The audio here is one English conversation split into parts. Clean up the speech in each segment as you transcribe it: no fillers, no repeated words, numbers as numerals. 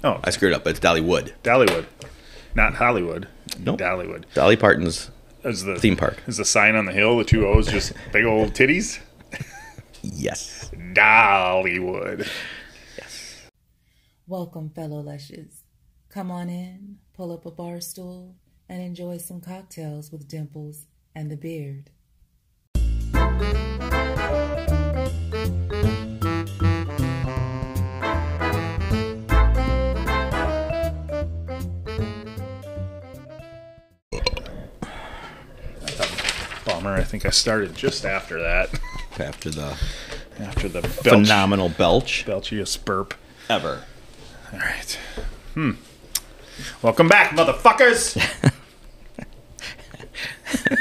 Oh, I screwed up. It's Dollywood. Dollywood, not Hollywood. Nope. Dollywood. Dolly Parton's Is the theme park. Is the sign on the hill the two O's just big old titties? Yes. Dollywood. Yes. Welcome, fellow lushes. Come on in, pull up a bar stool, and enjoy some cocktails with Dimples and the Beard. Bummer. I think I started just after that. After the Phenomenal belch belchiest burp ever. All right. Welcome back, motherfuckers. A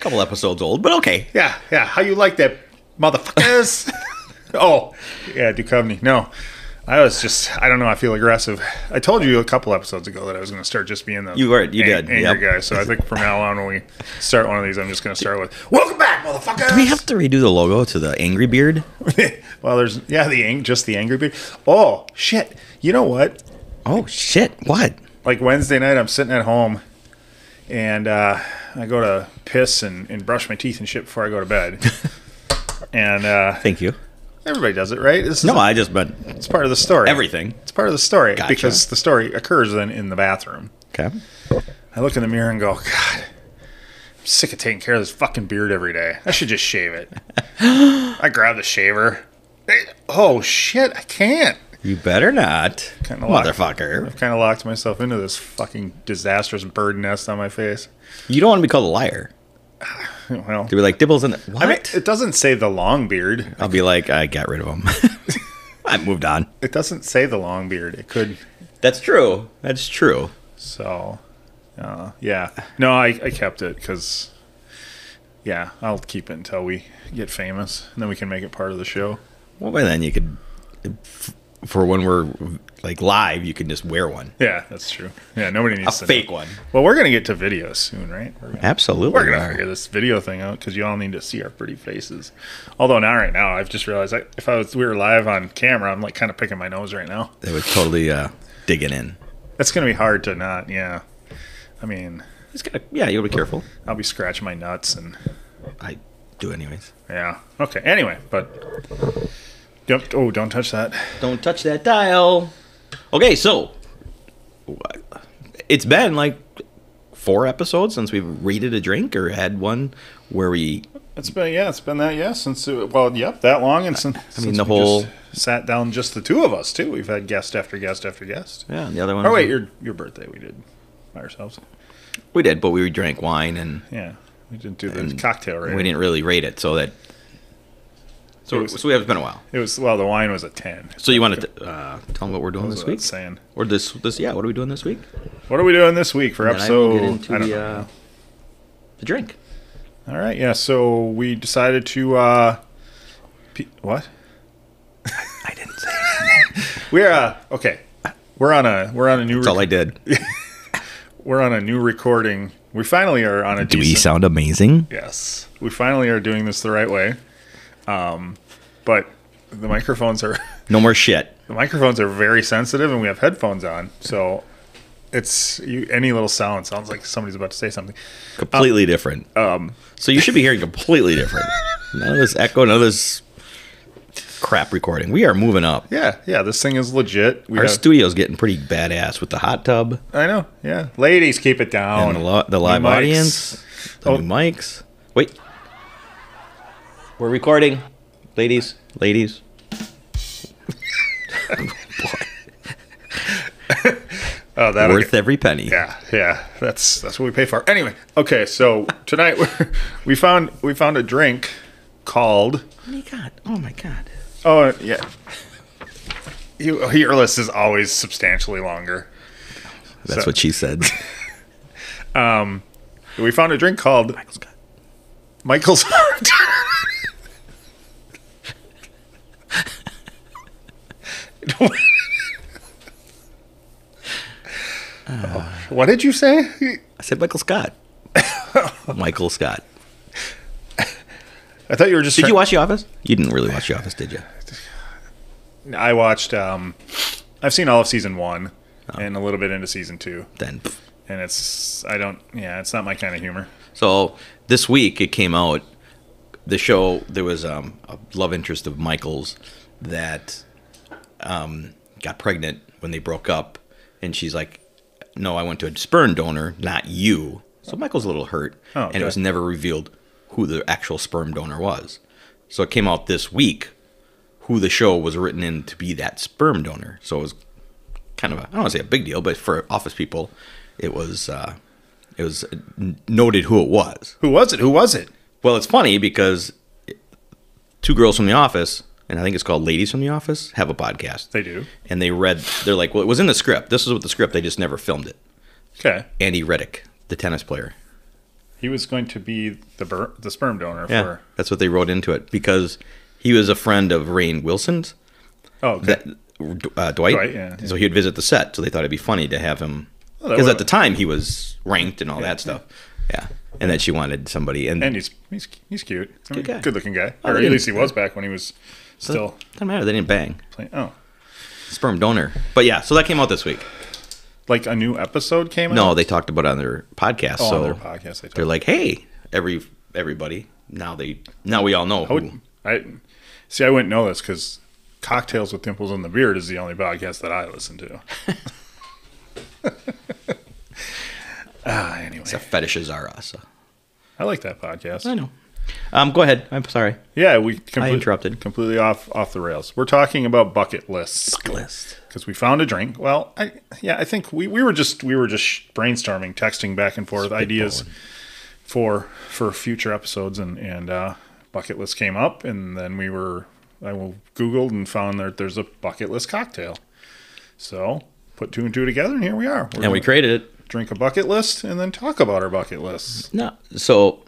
couple episodes old, but okay. Yeah. How you like that, motherfuckers? Oh, yeah, Duchovny. No, I don't know. I feel aggressive. I told you a couple episodes ago that I was going to start just being the You did. angry guy. So I think from now on, when we start one of these, I'm just going to start with "Welcome back, motherfuckers." Do we have to redo the logo to the angry beard? Well, there's just the angry beard. Oh shit! You know what? Oh shit! What? Like Wednesday night, I'm sitting at home, and I go to piss and brush my teeth and shit before I go to bed. And Thank you. everybody does it, right? I just meant It's part of the story. everything. It's part of the story Gotcha. because the story occurs then in the bathroom. Okay. I look in the mirror and go, God, I'm sick of taking care of this fucking beard every day. I should just shave it. I grab the shaver. Oh shit, I can't. You better not, Kinda motherfucker. I've kind of locked myself into this fucking disastrous bird nest on my face. You don't want to be called a liar. Well, To be like Dibbles and what? I mean, it doesn't say the long beard. I'll be like, I got rid of him. I moved on. It doesn't say the long beard. It could. That's true. That's true. So, yeah. No, I kept it because, yeah, I'll keep it until we get famous, and then we can make it part of the show. Well, by then you could, for when we're like live, you can just wear one. Yeah, that's true. Yeah, nobody needs A to fake know. one. Well, we're gonna get to videos soon, right? Absolutely. We're gonna figure this video thing out because you all need to see our pretty faces. Although now, right now, I've just realized if we were live on camera, I'm like kind of picking my nose right now. They would totally dig it in. That's gonna be hard to not. Yeah, I mean, Yeah, you gotta be careful. I'll be scratching my nuts and. I do anyways. Yeah. Okay. Anyway, but. Oh, don't touch that. Don't touch that dial. Okay, so it's been like 4 episodes since we've rated a drink or had one where we. It's been that since that long and since the we whole just sat down just the two of us too. We've had guest after guest after guest. Yeah, and the other one. Oh wait, your birthday we did by ourselves. We did, but we drank wine and Yeah, we didn't do the cocktail rating. we didn't really rate it, so that. So it's been a while. It was the wine was a 10. So you wanted to tell them what we're doing this week? Saying. Or this yeah, what are we doing this week? What are we doing this week for And then I will episode? get into the drink. All right, yeah. So we decided to what? I didn't say anything. We're okay. We're on a new. That's all I did. We're on a new recording. We finally are on a. Do we sound amazing? Yes, we finally are doing this the right way. But the microphones are No more shit. the microphones are very sensitive, and we have headphones on, so it's any little sound sounds like somebody's about to say something. Completely different. So you should be hearing completely different. None of this echo, none of this crap recording. We are moving up. Yeah. This thing is legit. Our studio's getting pretty badass with the hot tub I know. Yeah, ladies, keep it down. and the live New mics. audience, the new mics. Wait, we're recording, ladies. Oh, that Worth every penny. Yeah. That's what we pay for. Anyway, okay. So tonight we found a drink called. Oh my god. Oh yeah. Your list is always substantially longer. That's what she said. We found a drink called Michael's Heart. What did you say? I said Michael Scott. Michael Scott. I thought you were just. Did you watch The Office? You didn't really watch The Office, did you? I watched I've seen all of season 1 and a little bit into season 2. Then, And it's not my kind of humor. so this week it came out. The show, there was a love interest of Michael's that got pregnant when they broke up, and she's like, "No, I went to a sperm donor, not you." So Michael's a little hurt, okay. and it was never revealed who the actual sperm donor was. So it came out this week who the show was written in to be that sperm donor. So it was kind of I don't want to say a big deal, but for office people, it was noted who it was. Who was it? Well, it's funny because 2 girls from the office, and I think it's called Ladies from the Office, have a podcast. They do. And they're like, well, it was in the script. This was what the script, they just never filmed it. Okay. Andy Reddick, the tennis player. He was going to be the sperm donor Yeah, that's what they wrote into it because he was a friend of Rainn Wilson's. Oh, okay. Dwight. Yeah. So he would visit the set, so they thought it'd be funny to have him. Because at the time, he was ranked and all that stuff. Yeah. And then she wanted somebody. And he's cute. Good guy. Good looking guy. Oh, or at least he was back when he was still doesn't matter. They didn't bang. playing. Oh. Sperm donor. But yeah, so that came out this week. Like a new episode came out? No, they talked about it on their podcast. Oh, so on their podcast. they're like, hey, everybody. Now we all know who. I wouldn't know this because Cocktails with Dimples in the Beard is the only podcast that I listen to. Anyway. It's a fetishes are us. I like that podcast. I know. Go ahead. I'm sorry. Yeah, I interrupted. Completely off the rails. We're talking about bucket lists. Bucket list. Because we found a drink. Well, I think we were just brainstorming, texting back and forth ideas for future episodes, and bucket list came up, and then I Googled and found that there's a bucket list cocktail. So put 2 and 2 together, and here we are. And we created it. Drink a bucket list and then talk about our bucket lists. No, so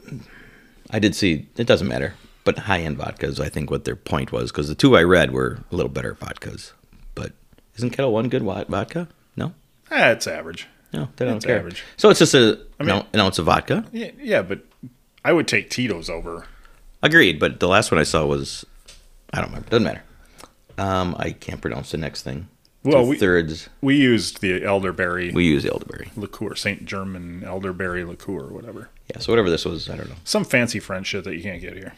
I did see, it doesn't matter, but high-end vodkas, I think what their point was, because the 2 I read were a little better vodkas. But isn't Kettle One good vodka? No? It's average. No, they don't It's care. average. So it's just an ounce of vodka? Yeah, but I would take Tito's over. Agreed, but the last one I saw was, I don't remember, doesn't matter. I can't pronounce the next thing. Well, Two-thirds. we used the elderberry. We use the elderberry liqueur, St. German elderberry liqueur, or whatever. Yeah, so whatever this was, I don't know. Some fancy French shit that you can't get here.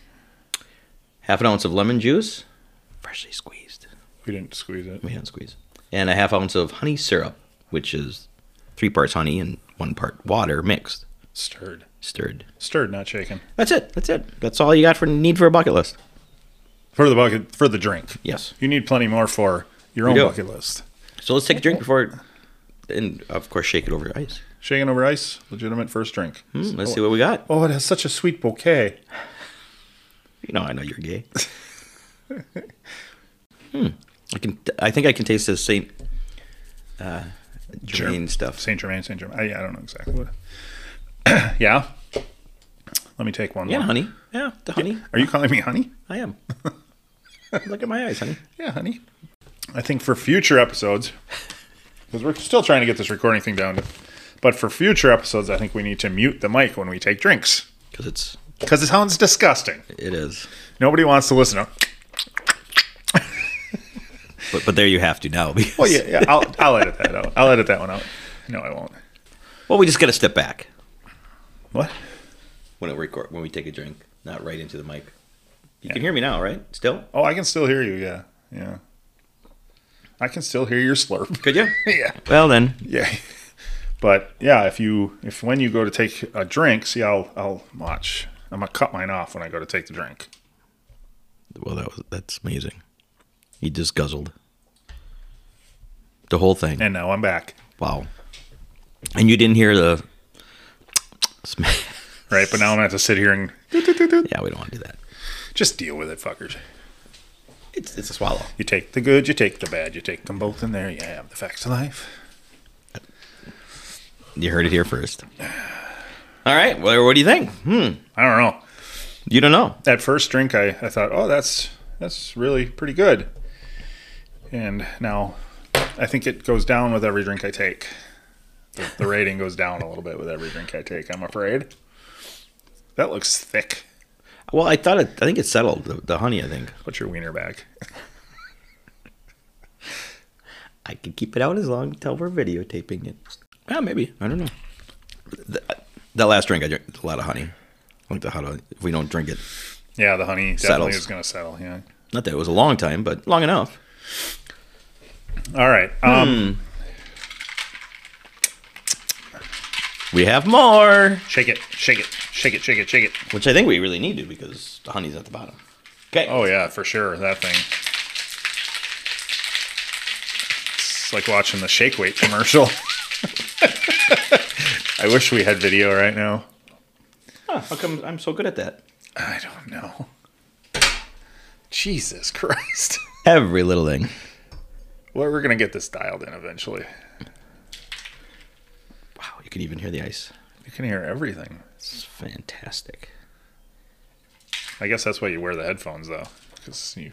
Half an ounce of lemon juice, freshly squeezed. We didn't squeeze it. We didn't squeeze. And a half ounce of honey syrup, which is 3 parts honey and 1 part water mixed. Stirred, not shaken. That's it. That's all you got need for a bucket list. For the drink. Yes. You need plenty more for your own bucket list. So let's take a drink before, and of course shake it over ice. Shaken over ice, legitimate first drink. Let's see what we got. Oh, it has such a sweet bouquet. I know you're gay. I think I can taste the Saint Germain stuff. Saint Germain. I don't know exactly what. Yeah. Let me take one. Yeah, more. honey. Yeah, the honey. Are you calling me honey? I am. Look at my eyes, honey. Yeah, honey. I think for future episodes, because we're still trying to get this recording thing down, but for future episodes, I think we need to mute the mic when we take drinks. Because it sounds disgusting. It is. Nobody wants to listen to. But there you have to now. Well, yeah. I'll edit that out. I'll edit that one out. No, I won't. Well, we just got to step back What? when we take a drink, not right into the mic. You can hear me now, right? Still? Oh, I can still hear you. Yeah. I can still hear your slurp. Could you? Yeah. Well then. Yeah. But yeah, if when you go to take a drink, see, I'll watch. I'm gonna cut mine off when I go to take the drink. Well, that's amazing. He just guzzled the whole thing. And now I'm back. Wow. And you didn't hear the right? But now I'm gonna have to sit here and yeah, we don't want to do that. just deal with it, fuckers. It's a swallow. You take the good, you take the bad, you take them both in there. You have the facts of life. You heard it here first. All right. Well, what do you think? I don't know. You don't know. That first drink, I thought, oh, that's really pretty good. And now I think it goes down with every drink I take. The rating goes down a little bit with every drink I take, I'm afraid. That looks thick. Well, I think it settled. The honey, I think. What's your wiener bag? I could keep it out as long until we're videotaping it. Yeah, maybe. I don't know. That last drink, I drank a lot of honey. I like the honey. If we don't drink it, Yeah, the honey definitely is going to settle. Yeah. not that it was a long time, but long enough. All right. We have more, Shake it, shake it, shake it, shake it, shake it. which I think we really need to because the honey's at the bottom. Okay. Oh yeah, for sure. That thing. It's like watching the Shake Weight commercial. I wish we had video right now. Huh, how come I'm so good at that? I don't know. Jesus Christ. Every little thing. Well, we're gonna get this dialed in eventually. Wow, you can even hear the ice. You can hear everything. It's fantastic. I guess that's why you wear the headphones, though, because you.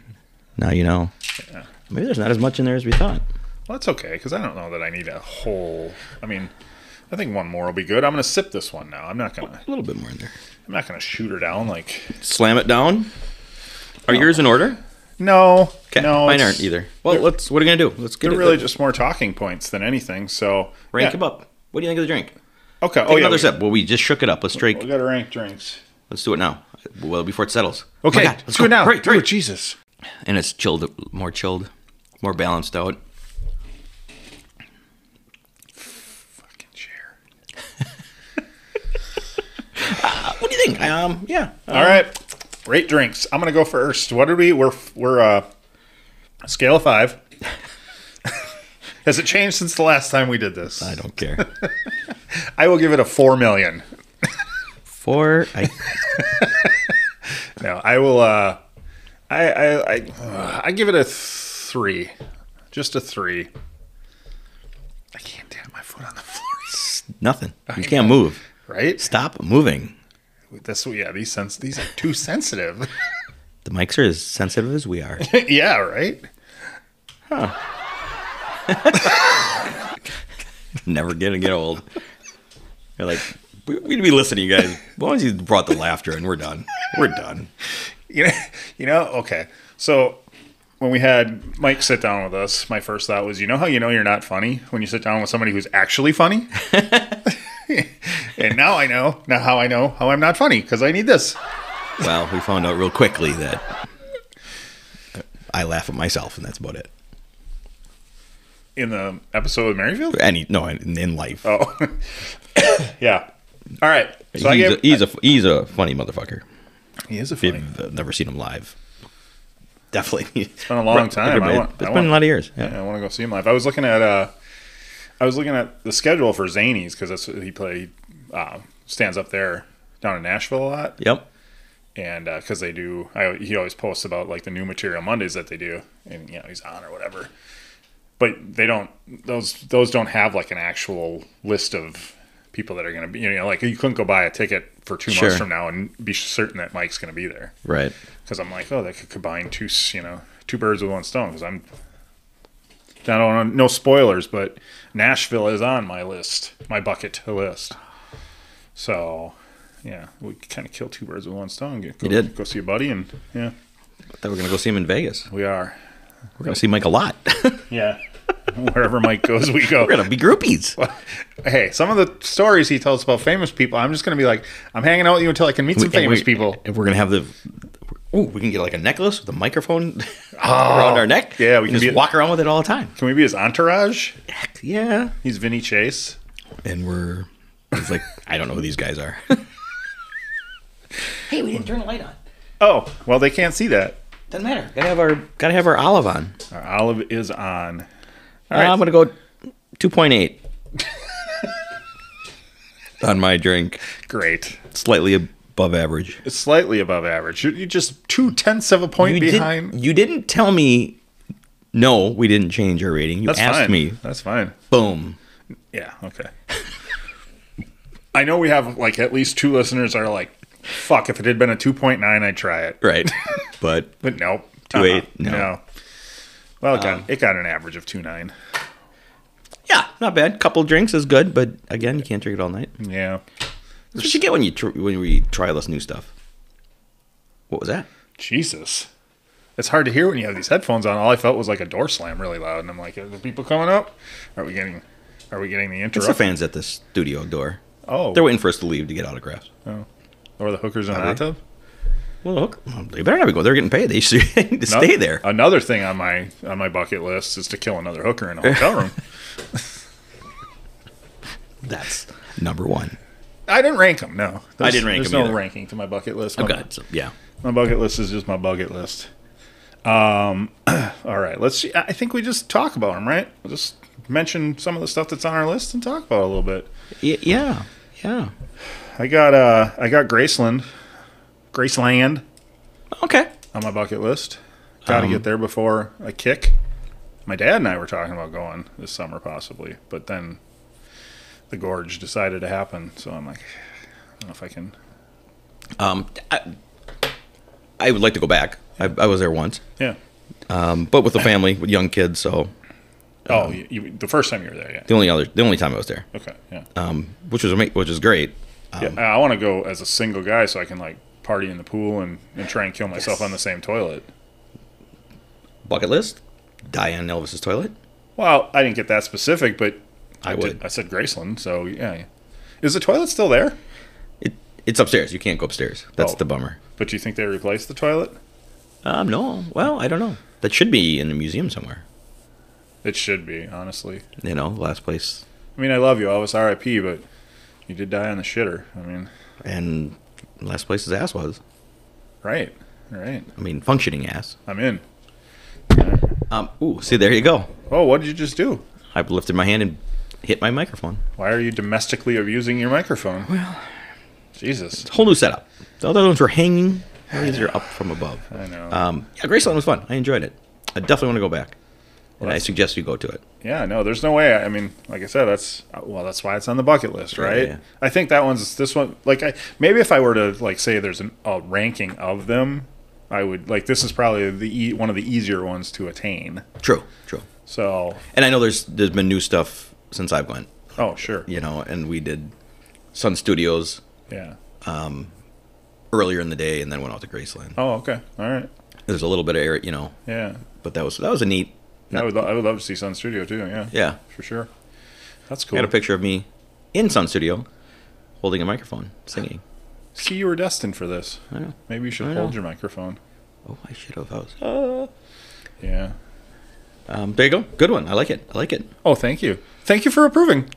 Now you know. Yeah. Maybe there's not as much in there as we thought. Well, that's okay, because I don't know that I need a whole. I mean, I think one more will be good. I'm gonna sip this one now. I'm not gonna. A little bit more in there. I'm not gonna shoot her down like. Slam it down. Are yours in order? No. Okay. No. Mine aren't either. Well, what are we gonna do? Let's get They're it. really just more talking points than anything. So rank them up. What do you think of the drink? Okay. Take another sip. Well, we just shook it up. Let's We drink. got to rank drinks. Let's do it now. Well, before it settles. Okay. Oh my God, let's do it now. Right. Oh, Jesus. And it's chilled, more balanced out. Fucking chair. What do you think? Yeah. All right. Rate drinks. I'm gonna go first. What did we? We're scale of 5. Has it changed since the last time we did this? I don't care. I will give it a 4 million. 4. No, I will. I give it a 3. Just a 3. I can't tap my foot on the floor. Nothing. You can't move. Right? Stop moving. These are too sensitive. The mics are as sensitive as we are. Yeah, right? Never gonna get old. You're like, we'd be listening, you guys. As long as you brought the laughter in, we're done. We're done. You know, okay. So when we had Mike sit down with us, my first thought was, how you're not funny when you sit down with somebody who's actually funny? And now I know how I'm not funny, because I need this. Well, we found out real quickly that I laugh at myself, and that's about it. In the episode of Merrifield? In life. Oh. Yeah. All right. So he's a funny motherfucker. He is a If funny. you've never seen him live, definitely. It's been a long time. It's been a lot of years. Yeah. I want to go see him live. I was looking at the schedule for Zanies, because that's what he played. Stands up there down in Nashville a lot. Yep. And because they do, he always posts about like the new material Mondays that they do, and he's on or whatever. But they don't; those don't have like an actual list of people that are going to be. Like you couldn't go buy a ticket for 2 months from now and be certain that Mike's going to be there. Right. Because I'm like, they could combine two birds with one stone. Because I don't want no spoilers, but Nashville is on my list, my bucket list. So, yeah, we kind of kill 2 birds with one stone. Go see a buddy, and yeah. I thought we were going to go see him in Vegas. We are. We're going to see Mike a lot. Yeah. Wherever Mike goes, we go. We're going to be groupies. Hey, some of the stories he tells about famous people, I'm just going to be like, I'm hanging out with you until I can meet some famous people. And we're going to have we can get like a necklace with a microphone around our neck. Yeah, we can just walk around with it all the time. Can we be his entourage? Heck, yeah. He's Vinny Chase. And it's like, I don't know who these guys are. Hey, we didn't turn the light on. Oh, well, they can't see that. Doesn't matter. Gotta have our olive on. Our olive is on. All right. I'm gonna go 2.8 on my drink. Great. Slightly above average. It's slightly above average. You're just 0.2 of a point behind. You didn't tell me. No, we didn't change our rating. You asked me. That's fine. Boom. Yeah. Okay. I know we have like at least 2 listeners that are like, fuck, if it had been a 2.9, I'd try it. Right. But nope. 2.8. No. Well, it got an average of 2.9. Yeah, not bad. Couple drinks is good, but again, you can't drink it all night. Yeah. That's what you get when we try this new stuff. What was that? Jesus. It's hard to hear when you have these headphones on. All I felt was like a door slam really loud, and I'm like, are the people coming up? Are we getting the It's interrupt? the fans at the studio door. Oh. They're waiting for us to leave to get autographs. Oh. Or the hookers in the hot tub? Well, look, they better not go. They're getting paid. They should stay there. Another thing on my bucket list is to kill another hooker in a hotel room. That's number one. I didn't rank them. No, I didn't rank them. There's no either. ranking to my bucket list. I've got some, yeah. My bucket list is just my bucket list. All right, let's see. I think we just talk about them, right? We'll just mention some of the stuff that's on our list and talk about it a little bit. Yeah. I got Graceland Okay. on my bucket list. Got to get there before I kick. My dad and I were talking about going this summer possibly, but then the Gorge decided to happen. So I'm like, I don't know if I can. I would like to go back. I was there once. Yeah. But with the family, with young kids, so. The first time you were there, yeah. The only time I was there. Okay, yeah. Which was great. Yeah, I want to go as a single guy so I can like party in the pool and try and kill myself on the same toilet. Bucket list? Die on Elvis's toilet? Well, I didn't get that specific, but I would. I said Graceland, so yeah. Is the toilet still there? It's upstairs. You can't go upstairs. That's the bummer. But you think they replaced the toilet? No. Well, I don't know. That should be in a museum somewhere. It should be, honestly. Last place. I mean, I love you, Elvis, R.I.P., but you did die on the shitter. I mean, and last place his ass was. Right. I mean, functioning ass. I'm in. See, there you go. Oh, what did you just do? I lifted my hand and hit my microphone. Why are you domestically abusing your microphone? Well, Jesus. It's a whole new setup. The other ones were hanging. These are up from above. I know. Yeah, Graceland was fun. I enjoyed it. I definitely want to go back. And I suggest you go to it. Yeah, no, there's no way. I mean, like I said, that's why it's on the bucket list, right? Yeah. I think this one. Like, maybe if I were to like say there's a ranking of them, I would like this is probably one of the easier ones to attain. True. So, and I know there's been new stuff since I've went. Oh, sure. And we did Sun Studios. Yeah. Earlier in the day, and then went out to Graceland. Oh, okay. All right. There's a little bit of air, Yeah. But that was a neat. I would love to see Sun Studio too. Yeah. Yeah. For sure. That's cool. I got a picture of me in Sun Studio, holding a microphone, singing. See, you were destined for this. I know. Maybe you should hold your microphone. Oh, I should have. Yeah. There you go. Good one. I like it. Oh, thank you. Thank you for approving.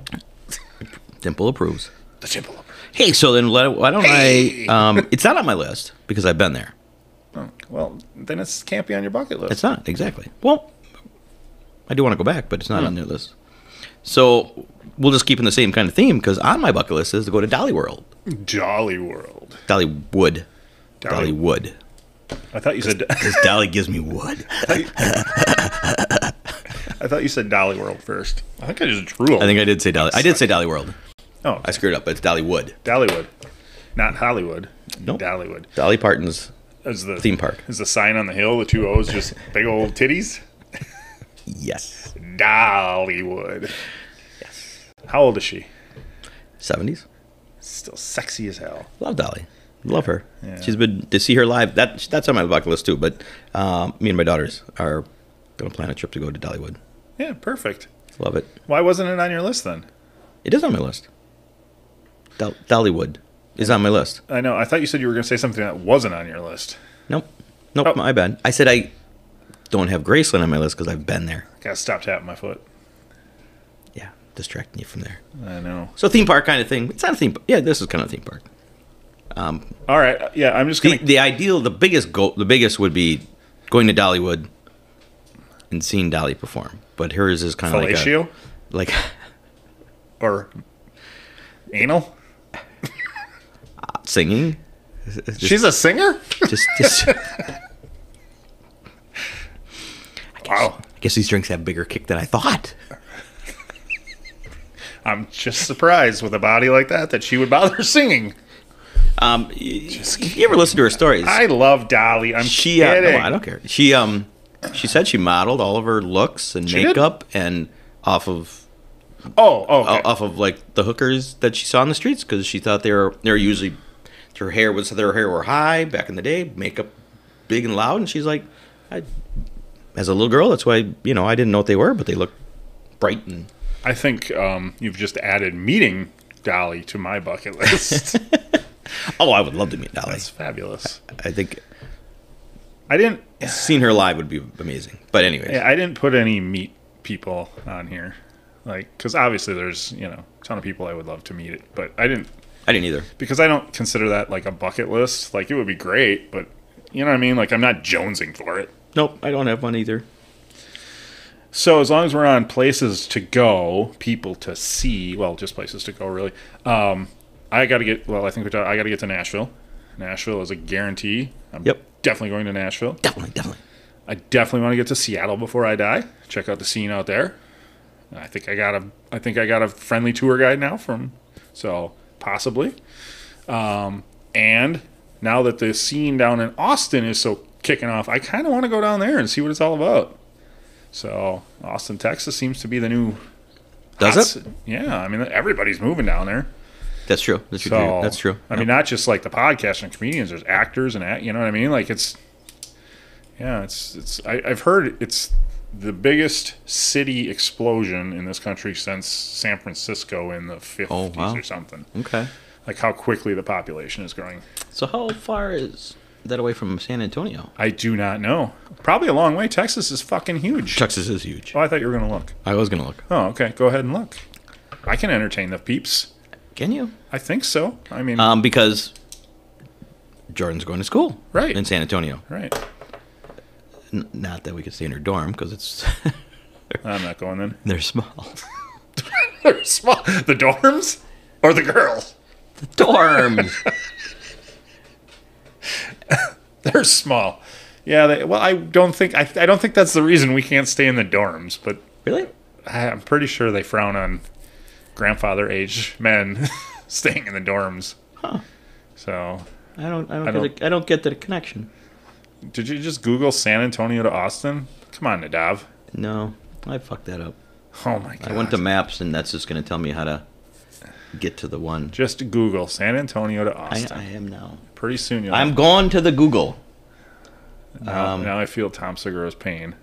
Dimple approves. The Dimple. Hey, so then why don't I? It's not on my list because I've been there. Oh, well, then it can't be on your bucket list. It's not exactly. Well, I do want to go back, but it's not on their list. So we'll just keep in the same kind of theme because on my bucket list is to go to Dolly World. Dollywood. Dollywood. Dollywood. I thought you said. Because Dolly gives me wood. I thought you said Dolly World first. I think I just drooled. I think I did say Dolly. I did say Dolly World. Oh, okay. I screwed up. But it's Dollywood. Dollywood, not Hollywood. Nope. Dollywood. Dolly Parton's the theme park. Is the sign on the hill the two O's just big old titties? Yes. Dollywood. Yes. How old is she? 70s. Still sexy as hell. Love Dolly. Love her. Yeah. She's been to see her live. That's on my bucket list too. But me and my daughters are going to plan a trip to go to Dollywood. Yeah, perfect. Love it. Why wasn't it on your list then? It is on my list. Dollywood is on my list. I know. I thought you said you were going to say something that wasn't on your list. Nope. Oh. My bad. I said I don't have Graceland on my list because I've been there. Gotta stop tapping my foot. Yeah, distracting you from there. I know. So theme park kind of thing. It's not a theme park. Yeah, this is kind of a theme park. All right. Yeah, I'm just going to... The ideal, the biggest would be going to Dollywood and seeing Dolly perform. But hers is kind of Fellatio? like or anal? Singing. She's a singer? Just Wow. I guess these drinks have bigger kick than I thought. I'm just surprised with a body like that she would bother singing. You ever listen to her stories? I love Dolly. I'm kidding. No, I don't care. She said she modeled all of her looks and makeup and off of off of like the hookers that she saw on the streets because she thought they're usually their hair were high back in the day, makeup big and loud, and she's like, As a little girl, that's why, I didn't know what they were, but they look bright. And I think you've just added meeting Dolly to my bucket list. Oh, I would love to meet Dolly. That's fabulous. I think I didn't... seeing her live would be amazing. But anyways. Yeah, I didn't put any meet people on here. Because obviously there's, a ton of people I would love to meet it. But I didn't either. Because I don't consider that like a bucket list. Like, it would be great, but you know what I mean? Like, I'm not jonesing for it. Nope, I don't have one either. So as long as we're on places to go, people to see, well, just places to go, really. I got to get, I got to get to Nashville. Nashville is a guarantee. I'm definitely going to Nashville. Definitely. I definitely want to get to Seattle before I die. Check out the scene out there. I think I got a friendly tour guide now so possibly. And now that the scene down in Austin is so kicking off, I kind of want to go down there and see what it's all about. So Austin, Texas seems to be the new... Does it? Yeah, I mean, everybody's moving down there. That's true. That's true. I mean, not just like the podcasters and comedians. There's actors and you know what I mean. Like I've heard it's the biggest city explosion in this country since San Francisco in the 50s or something. Okay. Like how quickly the population is growing. So how far is that away from San Antonio? I do not know. Probably a long way. Texas is fucking huge. Texas is huge. Oh, I thought you were going to look. I was going to look. Oh, okay. Go ahead and look. I can entertain the peeps. Can you? I think so. I mean... because Jordan's going to school. Right. In San Antonio. Right. Not that we could stay in her dorm, because it's... I'm not going then. They're small. They're small. The dorms? Or the girls? The dorms. They're small. Yeah, I don't think that's the reason we can't stay in the dorms, but... Really? I'm pretty sure they frown on grandfather-age men staying in the dorms. Huh. So I don't get the connection. Did you just Google San Antonio to Austin? Come on, Nadav. No, I fucked that up. Oh my god. I went to maps, and that's just going to tell me how to get to the one. Just Google San Antonio to Austin. I am now. Pretty soon I'm going to the Google. Now I feel Tom Segura's pain.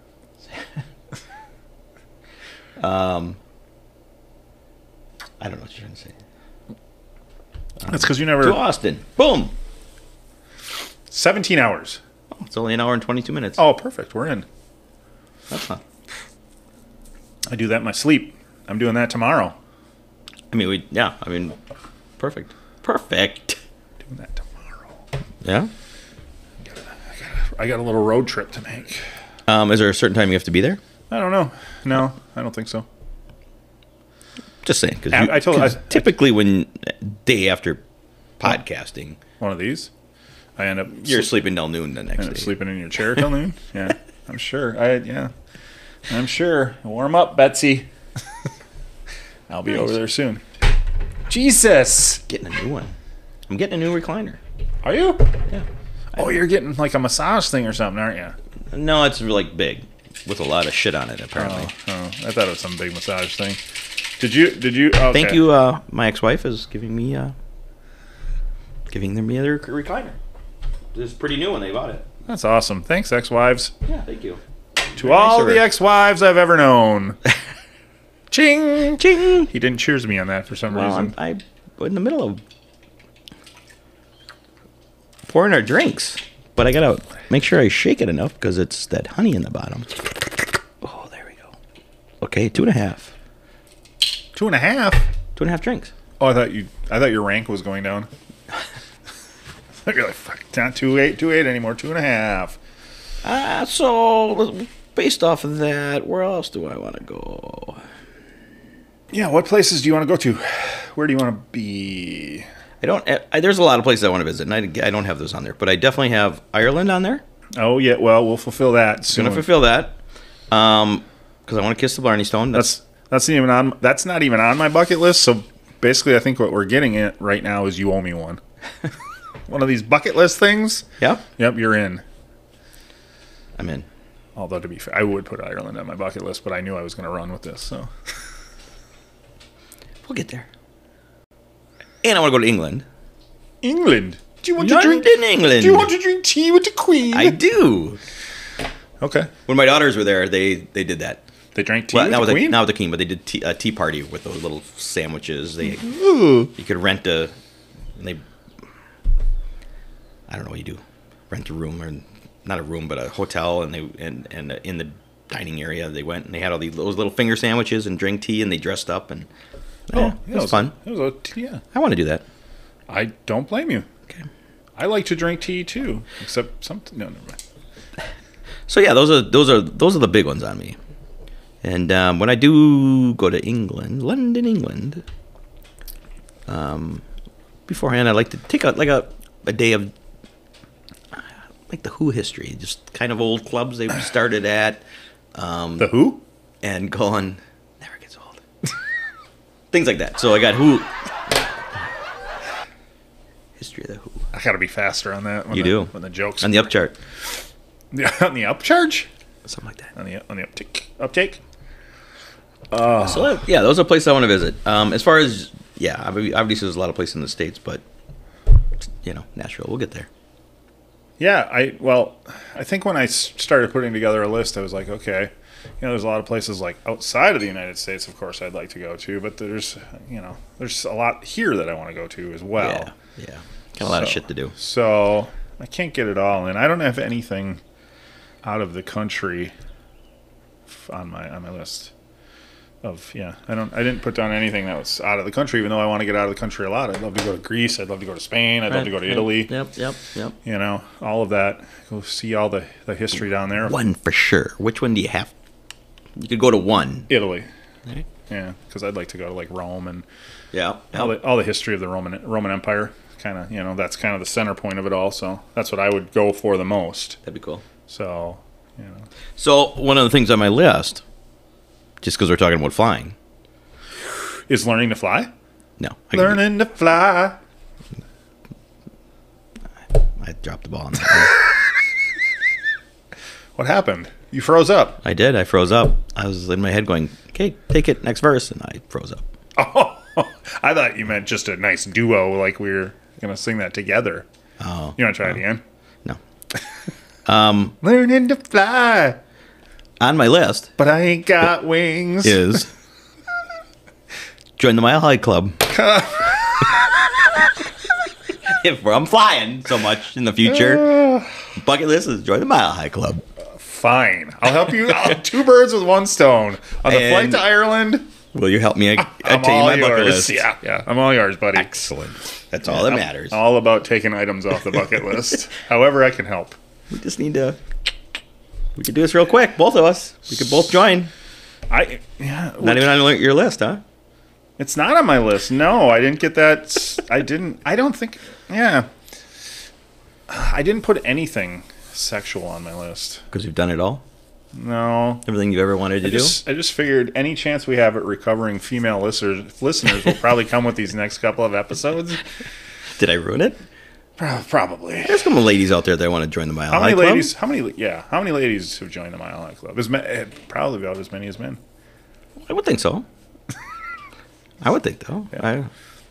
I don't know what you're trying to say. That's because you never... To Austin. Boom. 17 hours. Oh, it's only an hour and 22 minutes. Oh, perfect. We're in. That's fun. I do that in my sleep. I'm doing that tomorrow. Perfect. Perfect. Doing that tomorrow. Yeah? I got a little road trip to make. Is there a certain time you have to be there? I don't know. No, I don't think so. Just saying, because typically when day after podcasting, one of these, I end up you're sleeping till noon the next day. Sleeping in your chair till noon. Yeah, I'm sure. I'm sure. Warm up, Betsy. I'll be over there soon. Jesus, getting a new one. I'm getting a new recliner. Are you? Yeah. Oh, you're getting like a massage thing or something, aren't you? No, it's like big with a lot of shit on it. Apparently. Oh, I thought it was some big massage thing. Did you? Okay. Thank you. My ex-wife is giving me their recliner. This is pretty new when they bought it. That's awesome. Thanks, ex-wives. Yeah, thank you. To all the ex-wives I've ever known. Ching, ching. He didn't cheers me on that for some reason. I'm in the middle of pouring our drinks, but I gotta make sure I shake it enough because it's that honey in the bottom. Oh, there we go. Okay, 2.5. 2.5? 2.5 drinks. Oh, I thought your rank was going down. You're like, fuck, it's not 2.8 anymore, 2.5. So based off of that, where else do I want to go? Yeah, what places do you want to go to? Where do you want to be? There's a lot of places I want to visit, and I don't have those on there, but I definitely have Ireland on there. Oh yeah, well we'll fulfill that soon. Going to fulfill that, because I want to kiss the Blarney Stone. That's not even on my bucket list. So basically, I think what we're getting at right now is you owe me one. One of these bucket list things. Yep. You're in. I'm in. Although to be fair, I would put Ireland on my bucket list, but I knew I was going to run with this, so we'll get there. And I want to go to England. England? Do you want to drink England? Do you want to drink tea with the Queen? I do. Okay. When my daughters were there, they did that. They drank tea Well, with not the with Queen? not with the Queen, but they did a tea party with those little sandwiches. Ooh. You could rent I don't know what you do. Rent a room, or not a room, but a hotel, and in the dining area they went and they had all those little finger sandwiches and drank tea, and they dressed up, and it was fun. Yeah. I want to do that. I don't blame you. Okay. I like to drink tea too, except something. No, never mind. So yeah, those are the big ones on me. And when I do go to England, London, England, beforehand, I like to take a day of like the Who history, just kind of old clubs they started at. The Who? And going, never gets old. Things like that. So I got Who. History of the Who. I gotta be faster on that. When the jokes on the upchart. Yeah, on the upcharge? Something like that. On the uptake. So those are places I want to visit. As far as obviously there's a lot of places in the States, but Nashville, we'll get there. Yeah, I think when I started putting together a list, I was like, okay, there's a lot of places like outside of the United States, of course, I'd like to go to, but there's a lot here that I want to go to as well. Yeah. Got a lot of shit to do. So I can't get it all in. I don't have anything out of the country on my list. I didn't put down anything that was out of the country, even though I want to get out of the country a lot. I'd love to go to Greece. I'd love to go to Spain. I'd love to go to Italy. Yep. All of that. Go see all the history down there. One for sure. Which one do you have? You could go to one. Italy. Right. Yeah, because I'd like to go to like Rome and all the history of the Roman Empire. Kind of, that's kind of the center point of it all. So that's what I would go for the most. That'd be cool. So, So one of the things on my list, just because we're talking about flying, is learning to fly. No, Learning to fly. I dropped the ball on that one. What happened? You froze up. I did. I froze up. I was in my head going, "Okay, take it, next verse," and I froze up. Oh, I thought you meant just a nice duo, like we were gonna sing that together. Oh, you want to try it again? No. Learning to fly. On my list, but I ain't got wings. Is join the Mile High Club. If I'm flying so much in the future, bucket list is join the Mile High Club. Fine, I'll help you. Two birds with one stone. On the flight to Ireland. Will you help me attain my bucket list? Yeah, I'm all yours, buddy. Excellent. That's all that matters. I'm all about taking items off the bucket list. However I can help. We just need to. We could do this real quick, both of us. We could both join. Not even on your list, huh? It's not on my list. No, I didn't get that. I don't think. Yeah. I didn't put anything sexual on my list. Because you've done it all? No. Everything you've ever wanted to do? I just figured any chance we have at recovering female listeners will probably come with these next couple of episodes. Did I ruin it? Probably. There's some ladies out there that want to join the Mile High Club. How many ladies have joined the Mile High Club? Probably about as many as men. I would think so. I would think so.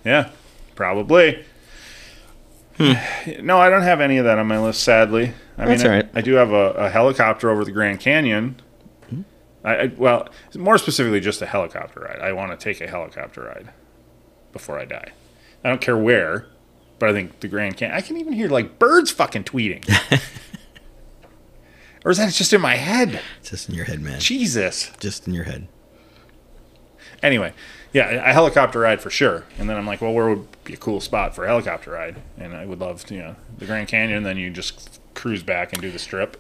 Yeah, probably. No, I don't have any of that on my list, sadly. That's all right. I do have a helicopter over the Grand Canyon. Well, more specifically, just a helicopter ride. I want to take a helicopter ride before I die. I don't care where, but I think the Grand Canyon. I can even hear like birds fucking tweeting. Or is that just in my head? It's just in your head, man. Jesus. Just in your head. Anyway, yeah, a helicopter ride for sure. And then I'm like, well, where would be a cool spot for a helicopter ride? And I would love to, the Grand Canyon. And then you just cruise back and do the Strip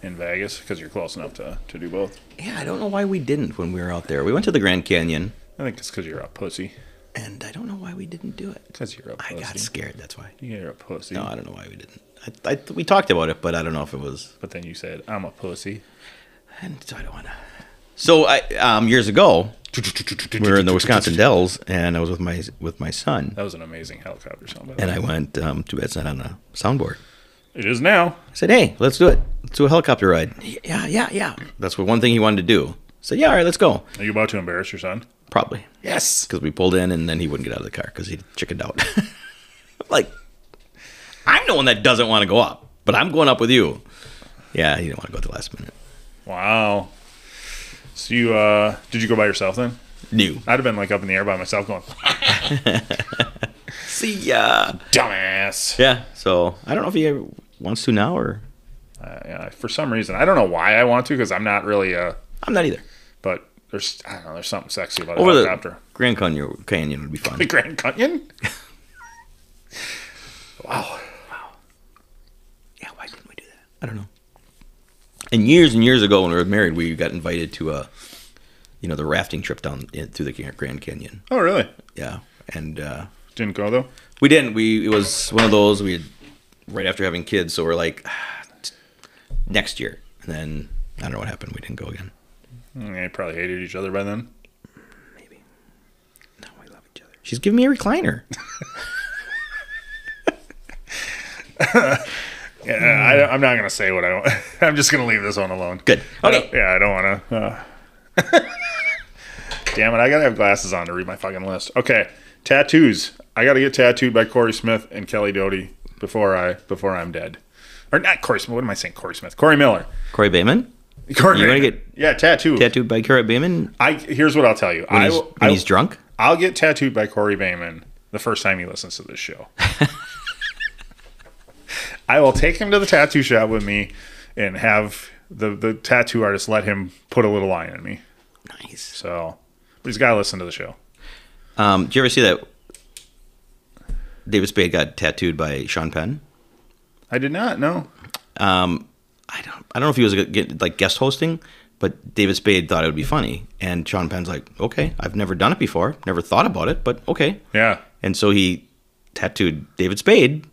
in Vegas because you're close enough to do both. Yeah, I don't know why we didn't when we were out there. We went to the Grand Canyon. I think it's because you're a pussy. And I don't know why we didn't do it. Because you're a pussy. I got scared, that's why. You're a pussy. No, I don't know why we didn't. We talked about it, but I don't know if it was. But then you said, I'm a pussy. And so I don't want to. So years ago, we were in the Wisconsin Dells, and I was with my son. That was an amazing helicopter sound. And I went, too bad it's not on a soundboard. It is now. I said, hey, let's do it. Let's do a helicopter ride. Yeah. That's one thing he wanted to do. I said, yeah, all right, let's go. Are you about to embarrass your son? Probably. Yes. Because we pulled in, and then he wouldn't get out of the car because he chickened out. Like, I'm the one that doesn't want to go up, but I'm going up with you. Yeah, he didn't want to go at the last minute. Wow. So you did you go by yourself then? New. I'd have been like up in the air by myself going, See ya. dumbass. Yeah. So I don't know if he wants to now or. Yeah, for some reason. I don't know why I want to because I'm not really I'm not either. but there's I don't know, there's something sexy about Over a the helicopter. Grand Canyon would be fun. The Grand Canyon? Wow. Yeah, why didn't we do that? I don't know. And years ago when we were married, we got invited to the rafting trip down through the Grand Canyon. Oh, really? Yeah, and Didn't go though? we didn't. It was one of those we had right after having kids, so we're like next year. And then I don't know what happened. We didn't go again. They probably hated each other by then. Maybe. No, we love each other. She's giving me a recliner. Yeah, I'm not gonna say what I want. I'm just gonna leave this one alone. Good. Okay. I don't want to. Damn it! I gotta have glasses on to read my fucking list. Okay, tattoos. I gotta get tattooed by Corey Smith and Kelly Doty before I'm dead. Or not Corey Smith. What am I saying? Corey Smith. Corey Miller. Corey Bayman? Corey. You're gonna get tattooed by Corey Bayman Here's what I'll tell you. when he's drunk? I'll get tattooed by Corey Bayman the first time he listens to this show. I will take him to the tattoo shop with me and have the tattoo artist let him put a little line in me. Nice. So, but he's got to listen to the show. Did you ever see that David Spade got tattooed by Sean Penn? I did not know. I don't know if he was like guest hosting, but David Spade thought it would be funny, and Sean Penn's like, okay, I've never done it before, never thought about it, but okay. Yeah. And so he tattooed David Spade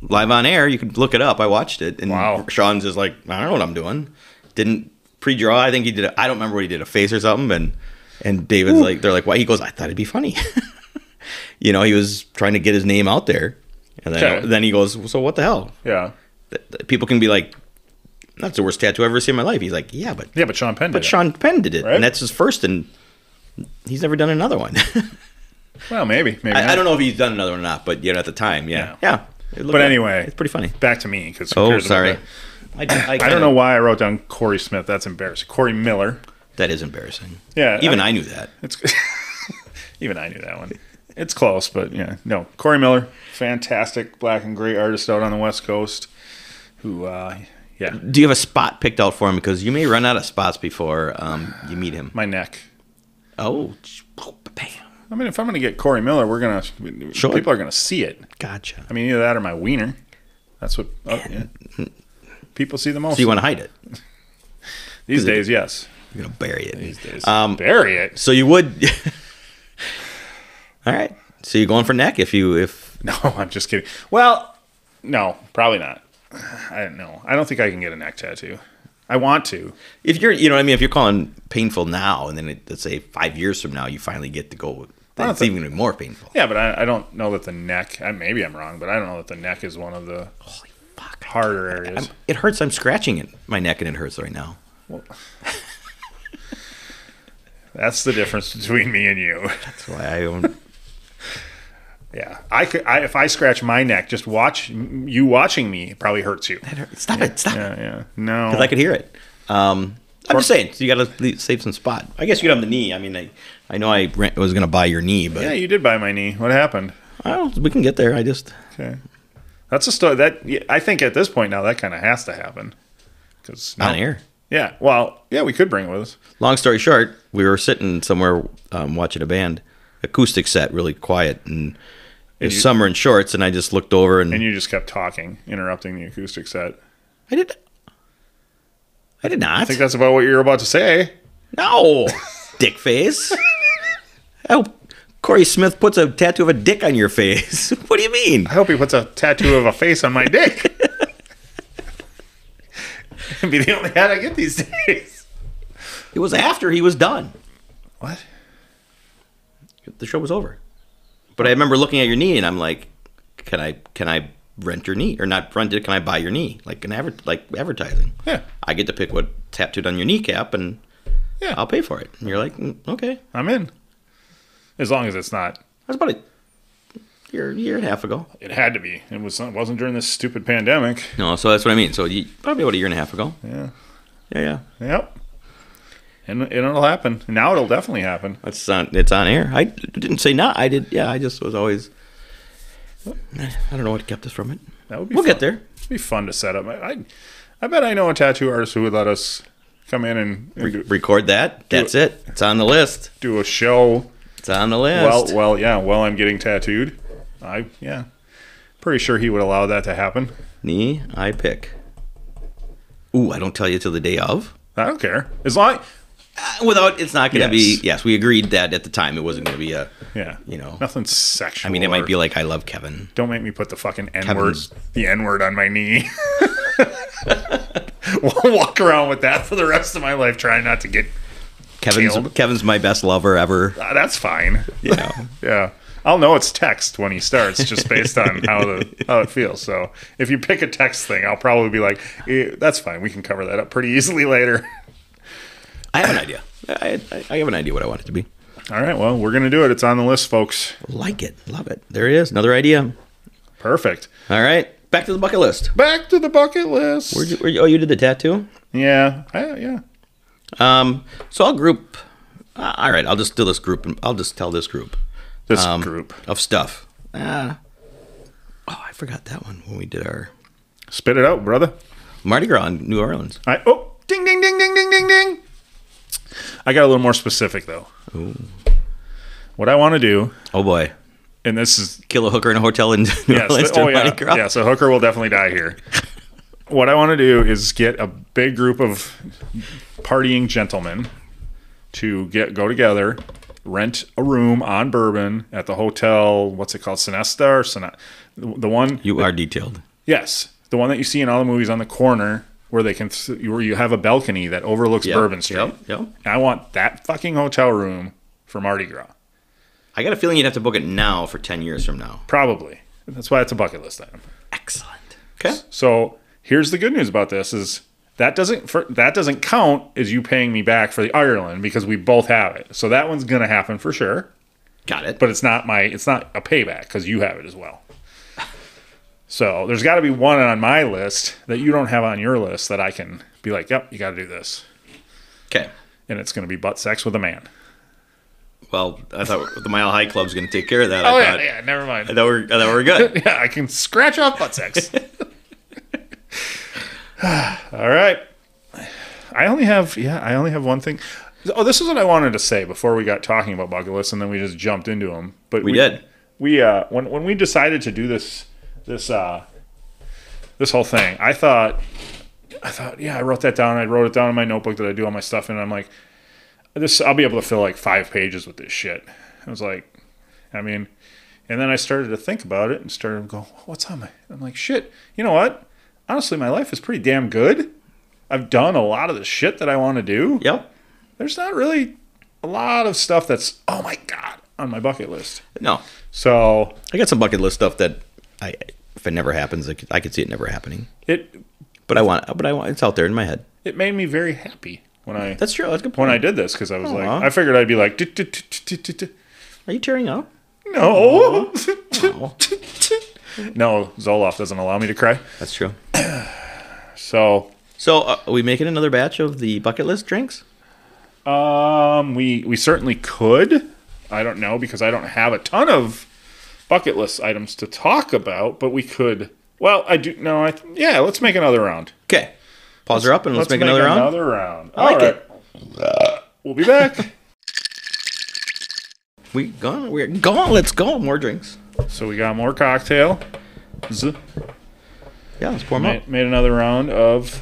live on air. You can look it up. I watched it, and wow. Sean's just like, I don't know what I'm doing. Didn't pre-draw. I think he did. I don't remember what he did, a face or something, and David's like, they're like, why? He goes, I thought it'd be funny. He was trying to get his name out there, and then he goes, so what the hell? Yeah. People can be like, that's the worst tattoo I've ever seen in my life. He's like, yeah, but Sean Penn did it. Sean Penn did it, right? and that's his first, and he's never done another one. Well, maybe. I don't know if he's done another one or not, but at the time, yeah. But anyway, it's pretty funny. Back to me because sorry. I don't know why I wrote down Corey Smith. That's embarrassing. Corey Miller. That is embarrassing. Yeah, I knew that. Even I knew that one. It's close, but yeah, no. Corey Miller, fantastic black and gray artist out on the West Coast. Who, yeah. Do you have a spot picked out for him? Because you may run out of spots before you meet him. My neck. Oh, bam. I mean, if I'm going to get Corey Miller, people are going to see it. Gotcha. I mean, either that or my wiener. That's what people see the most. So you want to hide it? These days, yes. You're going to bury it. These days. Bury it? So you would... All right. So you're going for neck No, I'm just kidding. Well, no, probably not. I don't know. I don't think I can get a neck tattoo. I want to. If you're, what I mean, if you're calling painful now, and then let's say 5 years from now, you finally get to go, it's even going to be more painful. Yeah, but I don't know that the neck, maybe I'm wrong, but I don't know that the neck is one of the harder areas. It hurts. I'm scratching my neck, and it hurts right now. Well, that's the difference between me and you. That's why I own... Yeah, if I scratch my neck, just you watching me, it probably hurts you. Stop it! Yeah, no. Because I could hear it. I'm just saying, so you got to save some spot. I guess you could have the knee. I mean, I know I was going to buy your knee, but yeah, you did buy my knee. What happened? We can get there. Okay. That's a story that I think at this point now that kind of has to happen. On air. Yeah. Well, yeah, we could bring it with us. Long story short, we were sitting somewhere watching a band, acoustic set, really quiet, and it's summer in shorts, and I just looked over and you just kept talking, interrupting the acoustic set. I did not. I think that's about what you were about to say. No, dick face. Oh, Corey Smith puts a tattoo of a dick on your face. What do you mean? I hope he puts a tattoo of a face on my dick. It'd be the only hat I get these days. It was after he was done. What? The show was over. But I remember looking at your knee, and I'm like, "Can I rent your knee, or not rent it? Can I buy your knee, like advertising? Yeah, I get to pick what tattooed on your kneecap, and yeah, I'll pay for it." And you're like, "Okay, I'm in." As long as it's not. That's about a year and a half ago. It had to be. It wasn't during this stupid pandemic. No, so that's what I mean. So probably about a year and a half ago. Yeah. Yeah. Yep. And it'll happen. Now it'll definitely happen. It's on air. I didn't say not. I did. Yeah, I just was always. I don't know what kept us from it. That would be We'll fun. get there. It'd be fun to set up. I bet I know a tattoo artist who would let us come in and Record that. That's it. It's on the list. do a show. It's on the list. While I'm getting tattooed. Pretty sure he would allow that to happen. Knee, I pick. Ooh, I don't tell you till the day of. I don't care. As long Without, it's not going to be. Yes. Yes, we agreed that at the time it wasn't going to be a. yeah. You know. Nothing sexual. I mean, it might be like I love Kevin. Don't make me put the fucking N-word on my knee. We'll walk around with that for the rest of my life, trying not to get killed. Kevin's my best lover ever. That's fine. You know. Yeah. I'll know it's text when he starts, just based on how it feels. So if you pick a text thing, I'll probably be like, that's fine. We can cover that up pretty easily later. I have an idea. I have an idea what I want it to be. All right. Well, we're going to do it. It's on the list, folks. Like it. Love it. There it is. Another idea. Perfect. All right. Back to the bucket list. Back to the bucket list. You did the tattoo? Yeah. Yeah. So I'll group. All right. I'll just do this group. And I'll just tell this group. This group. Of stuff. I forgot that one when we did our Spit it out, brother. Mardi Gras in New Orleans. Ding, ding, ding, ding, ding, ding, ding. I got a little more specific, though. Ooh. What I want to do. Oh, boy. And this is. Kill a hooker in a hotel in New Orleans during Mardi Gras. Yeah, so hooker will definitely die here. What I want to do is get a big group of partying gentlemen to go together, rent a room on Bourbon at the hotel. What's it called? Sonesta or the one? You are detailed. Yes, the one that you see in all the movies on the corner where where you have a balcony that overlooks Bourbon Street. Yep. I want that fucking hotel room for Mardi Gras. I got a feeling you'd have to book it now for 10 years from now. Probably. That's why it's a bucket list item. Excellent. Okay. So here's the good news about this is that doesn't count as you paying me back for the Ireland because we both have it. So that one's gonna happen for sure. Got it. But it's not a payback because you have it as well. So there's got to be one on my list that you don't have on your list that I can be like, yep, you got to do this. Okay. And it's going to be butt sex with a man. Well, I thought the Mile High Club's going to take care of that. Yeah, never mind. I thought we're good. Yeah, I can scratch off butt sex. All right. I only have one thing. Oh, this is what I wanted to say before we got talking about bucket lists, and then we just jumped into them. But we did. When we decided to do this whole thing, I thought, yeah, I wrote that down. I wrote it down in my notebook that I do all my stuff in. And I'm like, I'll be able to fill like 5 pages with this shit. I was like, and then I started to think about it and started to go, what's on I'm like, shit, you know what? Honestly, my life is pretty damn good. I've done a lot of the shit that I want to do. Yep. There's not really a lot of stuff that's, oh my God, on my bucket list. No. So I got some bucket list stuff that if it never happens, I could see it never happening. But I want it's out there in my head. It made me very happy when That's true. That's a good point. when I did this because I was like, I figured I'd be like, Are you tearing up? no, no, Zoloft doesn't allow me to cry. That's true. So are we making another batch of the bucket list drinks? we certainly could. I don't know because I don't have a ton of bucket list items to talk about, but we could. Well, I do. No, yeah. Let's make another round. Okay. Pause her up and let's make another round. Another round. I like it. We'll be back. We're gone. Let's go. More drinks. So we got more cocktail. Yeah, let's pour them up. Made another round of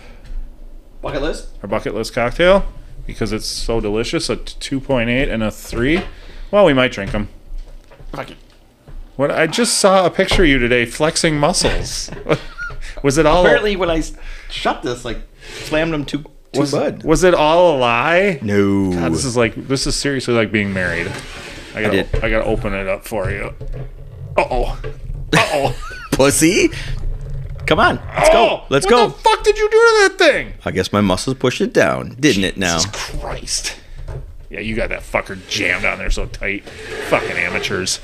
Bucket list. our bucket list cocktail because it's so delicious. A 2.8 and a 3. Well, we might drink them. Fuck it. What? I just saw a picture of you today flexing muscles. Was it all? Apparently, when I shut this, slammed them too bud. Was it all a lie? No. God, this is seriously like being married. I gotta open it up for you. Uh-oh. Pussy. Come on. Let's go. Let's go. What the fuck did you do to that thing? I guess my muscles pushed it down, didn't it now? Jesus Christ. Yeah, you got that fucker jammed on there so tight. Fucking amateurs.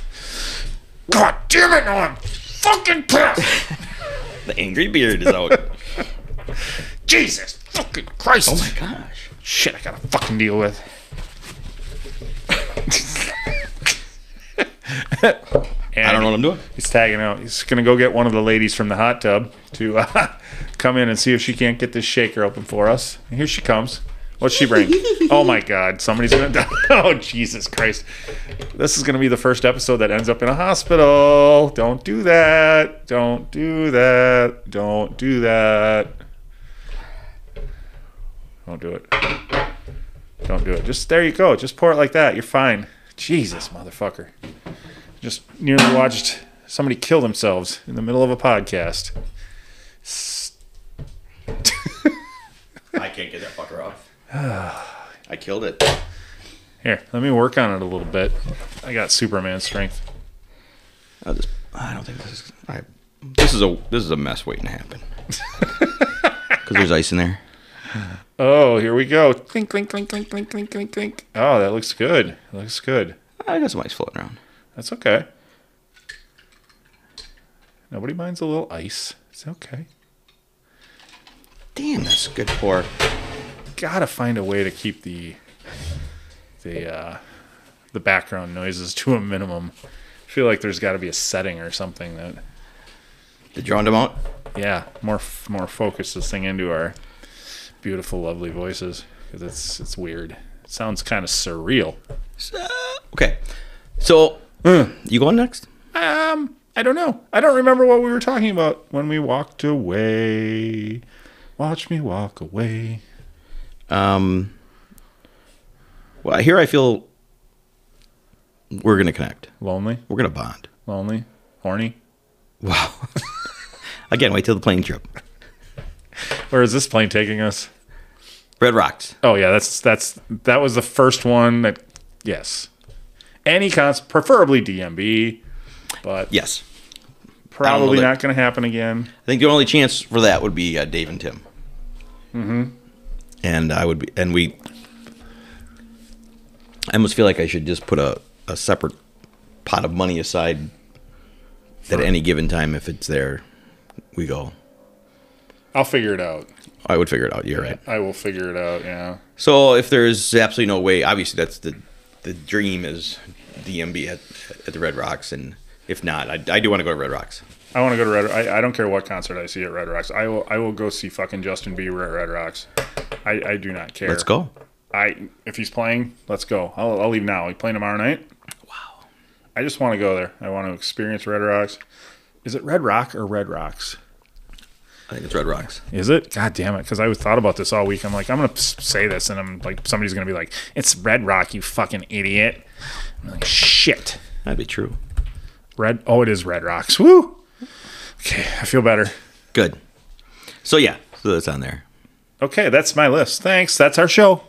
God damn it, no, I'm fucking pissed. The angry beard is out. Jesus fucking Christ. Oh my gosh. Shit, I gotta fucking deal with. I don't know what I'm doing. He's tagging out. He's gonna go get one of the ladies from the hot tub to come in and see if she can't get this shaker open for us. And here she comes. What's she bring? Oh my God! Somebody's gonna die. Oh Jesus Christ! This is gonna be the first episode that ends up in a hospital. Don't do that. Don't do that. Don't do that. Don't do it. Don't do it. Just there you go. Just pour it like that. You're fine. Jesus, motherfucker. Just nearly watched somebody kill themselves in the middle of a podcast. I can't get that fucker off. I killed it. Here, let me work on it a little bit. I got Superman strength. I don't think this is. This is a mess waiting to happen. Because there's ice in there. Oh, here we go. Clink, clink, clink, clink, clink, clink, clink, clink. Oh, that looks good. That looks good. I got some ice floating around. That's okay. Nobody minds a little ice. It's okay. Damn, that's a good pour. Gotta find a way to keep the background noises to a minimum. I feel like there's got to be a setting or something that. Did you round them out? Yeah, more focus this thing into our beautiful, lovely voices because it's weird. It sounds kind of surreal. Okay, so you going next? I don't know. I don't remember what we were talking about when we walked away. Watch me walk away. Well, here I feel we're gonna connect. Lonely. We're gonna bond. Lonely. Horny. Wow. Again, wait till the plane trip. Where is this plane taking us? Red Rocks. Oh yeah, that was the first one that. Yes. Any preferably DMB, but Yes. probably not going to happen again. I think the only chance for that would be Dave and Tim. Mm-hmm. And I almost feel like I should just put a separate pot of money aside at any given time. If it's there, we go. I'll figure it out. I would figure it out. You're right. I will figure it out, yeah. So if there's absolutely no way, obviously that's the dream is DMB at the Red Rocks, and if not, I do want to go to Red Rocks. I want to go to Red. I don't care what concert I see at Red Rocks. I will go see fucking Justin Bieber at Red Rocks. I do not care. Let's go. If he's playing, let's go. I'll leave now. He's playing tomorrow night. Wow. I just want to go there. I want to experience Red Rocks. Is it Red Rock or Red Rocks? I think it's Red Rocks. Is it? God damn it. Because I thought about this all week. I'm like, I'm going to say this, and I'm like, somebody's going to be like, it's Red Rock, you fucking idiot. I'm like, shit. That'd be true. Oh, it is Red Rocks. Woo! Okay, I feel better. Good. So that's on there. Okay, that's my list. Thanks. That's our show.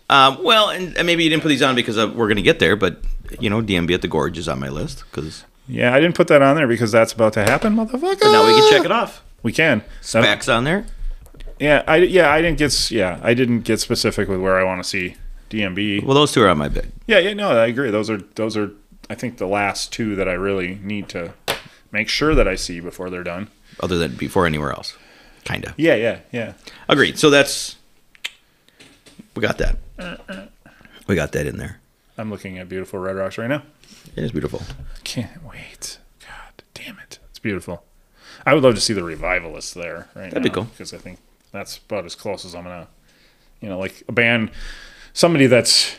Well, and maybe you didn't put these on because we're going to get there, but, DMB at the Gorge is on my list. Yeah, I didn't put that on there because that's about to happen, motherfucker. But now we can check it off. We can. Specs on there? Yeah, I didn't get specific with where I want to see DMB. Well, those two are on my bid. Yeah, no, I agree. Those are I think the last two that I really need to make sure that I see before they're done. Other than before anywhere else. Kind of. Yeah. Agreed. So we got that. We got that in there. I'm looking at beautiful Red Rocks right now. It is beautiful. Can't wait. God damn it. It's beautiful. I would love to see the Revivalists there right now. That'd be cool. Because I think that's about as close as I'm going to, like a band, somebody that's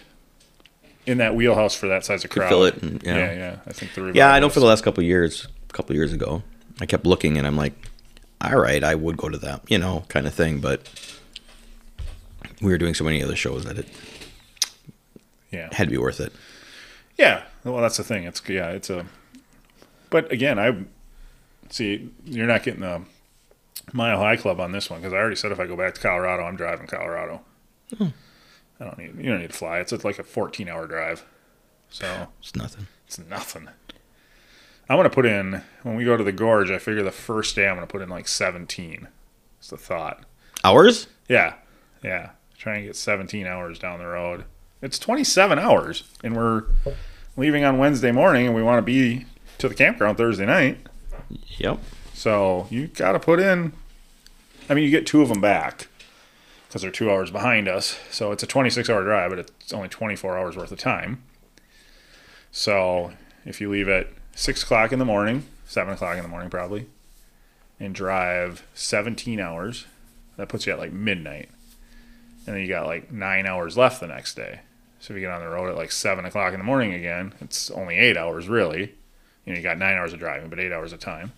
in that wheelhouse for that size of crowd. Could fill it. Yeah. I think the Revivalists. Yeah, I know for the last couple of years ago, I kept looking and I'm like, all right, I would go to that, kind of thing. But we were doing so many other shows that it had to be worth it. Yeah. Well, that's the thing. But again, you're not getting the Mile High Club on this one because I already said if I go back to Colorado, I'm driving Colorado. You don't need to fly. It's like a 14-hour drive. So it's nothing. I'm going to put in, when we go to the Gorge, I figure the first day I'm going to put in like 17. It's the thought. Hours? Yeah. Try and get 17 hours down the road. It's 27 hours, and we're leaving on Wednesday morning, and we want to be to the campground Thursday night. Yep. So you got to put in I mean, you get 2 of them back because they're 2 hours behind us. So it's a 26-hour drive, but it's only 24 hours worth of time. So if you leave at 6 o'clock in the morning, 7 o'clock in the morning probably, and drive 17 hours, that puts you at like midnight. And then you got like 9 hours left the next day. So if you get on the road at like 7 o'clock in the morning again, it's only 8 hours really. You know, you got 9 hours of driving, but 8 hours of time.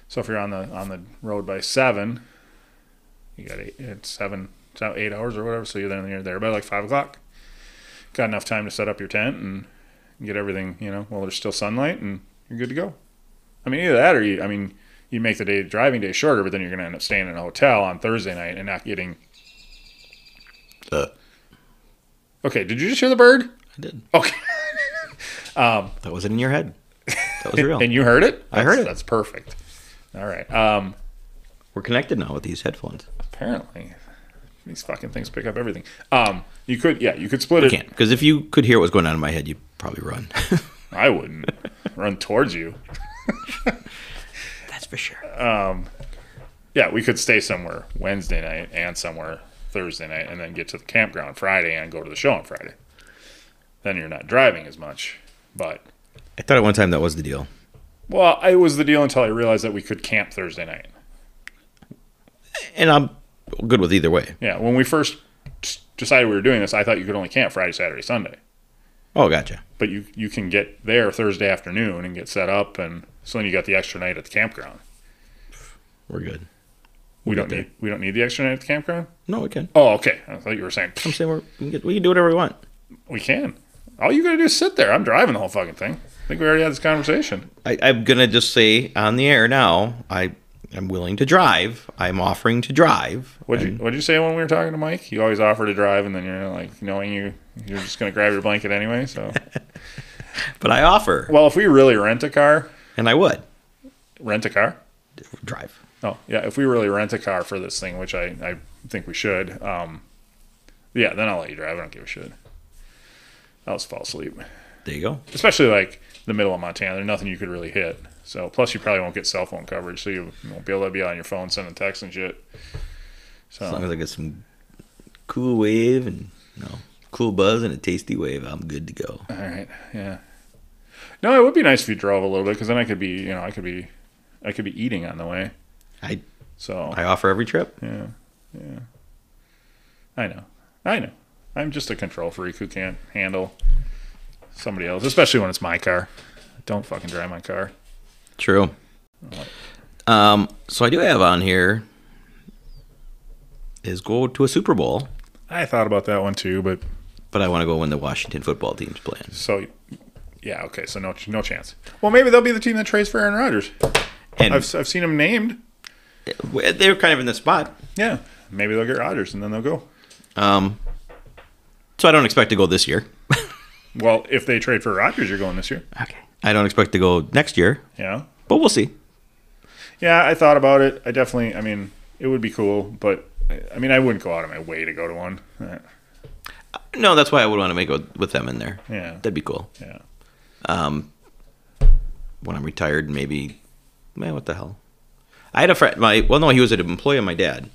So if you're on the road by 7, you got 8 hours or whatever. So you're there by like 5 o'clock. Got enough time to set up your tent and get everything, you know, while there's still sunlight, and you're good to go. I mean, either that or you make the driving day shorter, but then you're going to end up staying in a hotel on Thursday night and not getting. Okay, did you just hear the bird? I did. Okay. That wasn't in your head. That was real. And you heard it? I heard it. That's perfect. All right. We're connected now with these headphones. Apparently. These fucking things pick up everything. You could split it. I can't, because if you could hear what's going on in my head, you'd probably run. I wouldn't. Run towards you. That's for sure. Yeah, we could stay somewhere Wednesday night and somewhere Thursday night and then get to the campground Friday and go to the show on Friday. Then you're not driving as much. But I thought at one time that was the deal. well, it was the deal until I realized that we could camp Thursday night. And I'm good with either way. Yeah, when we first decided we were doing this, I thought you could only camp Friday, Saturday, Sunday. Oh, gotcha. But you can get there Thursday afternoon and get set up, and so then you got the extra night at the campground. We're good. We don't need the extra night at the campground? No, we can. Oh, okay. I thought you were saying I'm saying we can do whatever we want. we can. All you gotta do is sit there. I'm driving the whole fucking thing. I think we already had this conversation. I'm going to just say on the air now, I'm willing to drive. I'm offering to drive. What'd you say when we were talking to Mike? You always offer to drive, and then you're like, knowing you're just gonna grab your blanket anyway. So, But I offer. well, if we really rent a car, And I would. rent a car. Drive. Oh yeah, if we really rent a car for this thing, which I think we should, yeah, then I'll let you drive. I don't give a shit. I'll just fall asleep. There you go. Especially like the middle of Montana, there's nothing you could really hit. So plus you probably won't get cell phone coverage, so you won't be able to be on your phone sending texts and shit. So As long as I get some cool wave and cool buzz and a tasty wave, I'm good to go. all right, yeah. No, it would be nice if you drove a little bit, because then I could be eating on the way. I So offer every trip. yeah. I know. I'm just a control freak who can't handle somebody else, especially when it's my car. Don't fucking drive my car. True. So I do have on here is go to a Super Bowl, I thought about that one too, but I want to go when the Washington football team's playing. so yeah, okay, so no chance. Well, maybe they'll be the team that trades for Aaron Rodgers. And I've seen them named. they're kind of in the spot. Yeah, maybe they'll get Rodgers and then they'll go. So I don't expect to go this year. Well, if they trade for Rodgers, you're going this year. Okay. I don't expect to go next year, Yeah. but we'll see. Yeah, I thought about it. It would be cool, but I wouldn't go out of my way to go to one. No, that's why I would want to make it with them in there. Yeah. That'd be cool. Yeah. When I'm retired, maybe, man, what the hell? I had a friend, he was an employee of my dad,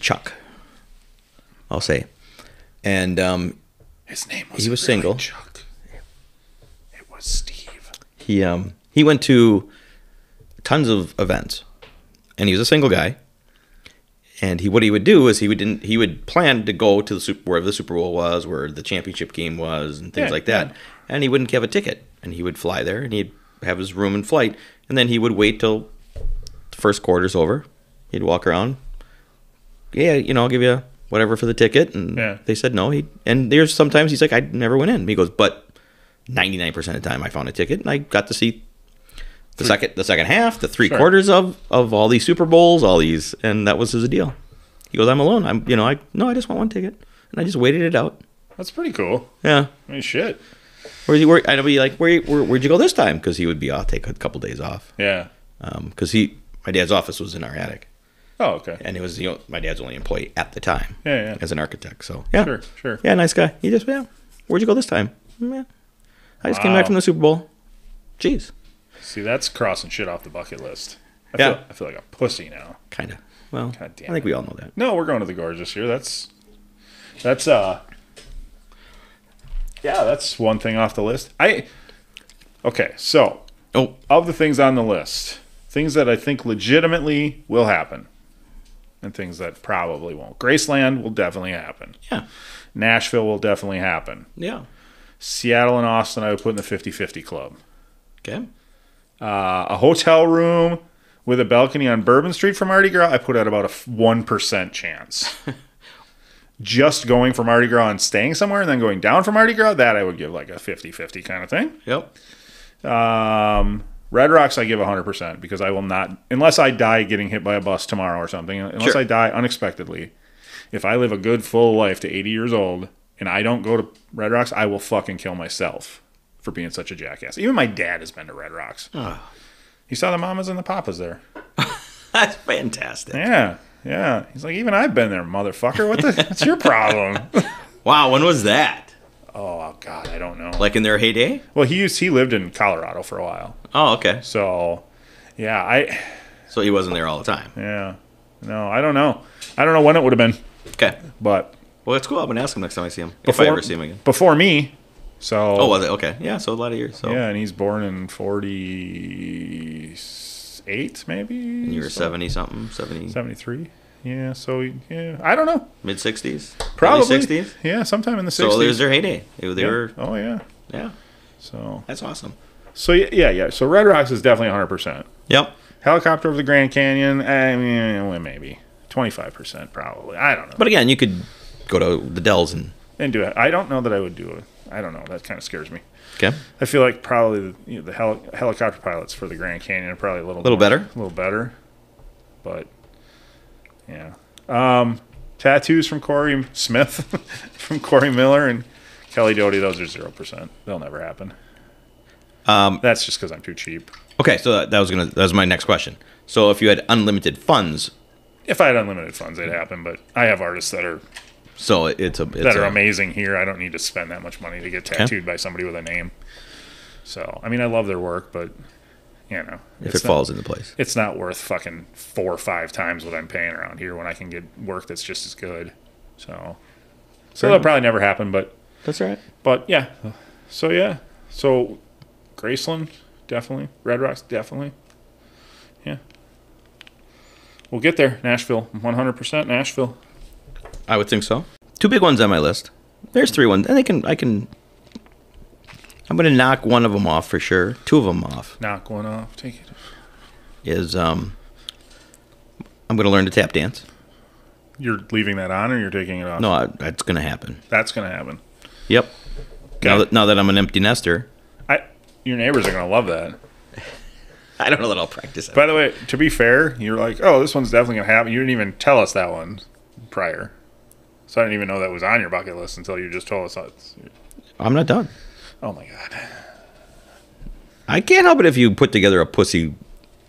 Chuck, I'll say. And His name he was single. Chuck. It was Steve. He went to tons of events, and he was a single guy. And what he would do is he would plan to go to wherever the Super Bowl was, where the championship game was, and things like that. Yeah. And he wouldn't have a ticket, and he would fly there, and he'd have his room and flight, and then he would wait till the first quarter's over. He'd walk around. Yeah, I'll give you whatever for the ticket, and they said no. And there's sometimes he's like, I never went in. He goes, but 99% of the time I found a ticket, and I got to see the second half, the three quarters of all these Super Bowls, all these, and that was his deal. He goes, I'm alone. I just want one ticket, and I just waited it out. That's pretty cool. Yeah. Shit. I'd be like, where'd you go this time? Because he would be take a couple days off. Yeah. Because my dad's office was in our attic. Oh, okay. And it was my dad's only employee at the time. Yeah. As an architect, so yeah. Sure. Yeah, nice guy. He just where'd you go this time? Yeah. I just came back from the Super Bowl. Jeez. See, that's crossing shit off the bucket list. I feel like a pussy now. Kind of. Well, God damn I think we all know that. No, we're going to the Gorge this year. That's one thing off the list. Okay, so of the things on the list, things that I think legitimately will happen and things that probably won't. Graceland will definitely happen. Yeah. Nashville will definitely happen. Yeah. Seattle and Austin I would put in the 50-50 club. Okay. A hotel room with a balcony on Bourbon Street for Mardi Gras, I put at about a 1% chance. Just going for Mardi Gras and staying somewhere and then going down for Mardi Gras, that I would give like a 50-50 kind of thing. Yep. Red Rocks I give 100% because I will not, unless I die getting hit by a bus tomorrow or something, unless I die unexpectedly, if I live a good full life to 80 years old and I don't go to Red Rocks, I will fucking kill myself for being such a jackass. Even my dad has been to Red Rocks. Oh. He saw the mamas and the papas there. That's fantastic. Yeah. He's like, even I've been there, motherfucker. What's your problem? Wow, when was that? Oh, God, I don't know. Like in their heyday? Well, he lived in Colorado for a while. Oh, okay. So, yeah, So he wasn't there all the time. Yeah. No, I don't know. I don't know when it would have been. Okay. But. Well, it's cool. I'm going to ask him next time I see him. If I ever see him again. Before me. So. Oh, was it? Okay. Yeah, so a lot of years. So. Yeah, and he's born in 48, maybe? And you were 70-something? 73? Yeah, so, yeah. I don't know. Mid-60s? Probably. 60s? Yeah, sometime in the 60s. So there's their heyday. They were. Oh, yeah. Yeah. So. That's awesome. So, yeah. So Red Rocks is definitely 100%. Yep. Helicopter over the Grand Canyon, I mean, maybe. 25% probably. I don't know. But again, you could go to the Dells and do it. I don't know that I would do it. I don't know. That kind of scares me. Okay. I feel like probably the helicopter pilots for the Grand Canyon are probably a little better. A little better. But, yeah. Tattoos from Corey Smith, from Corey Miller and Kelly Doty, those are 0%. They'll never happen. That's just because I'm too cheap. Okay, so that was my next question. So if you had unlimited funds, if I had unlimited funds, they'd happen. But I have artists that are are amazing here. I don't need to spend that much money to get tattooed by somebody with a name. So I mean, I love their work, but if it falls into place, it's not worth fucking 4 or 5 times what I'm paying around here when I can get work that's just as good. So that'll probably never happen. But that's all right. But yeah, so Graceland. Definitely. Red Rocks, definitely. Yeah. We'll get there. Nashville. 100% Nashville. I would think so. 2 big ones on my list. There's 3 ones. And I'm going to knock one of them off for sure. 2 of them off. Knock one off. Take it. I'm going to learn to tap dance. You're leaving that on or you're taking it off? No, that's going to happen. That's going to happen. Yep. Okay. Now that I'm an empty nester. Your neighbors are going to love that. I don't know that I'll practice it. By the way, to be fair, you're like, oh, this one's definitely going to happen. You didn't even tell us that one prior. So I didn't even know that was on your bucket list until you just told us. I'm not done. Oh, my God. I can't help it if you put together a pussy.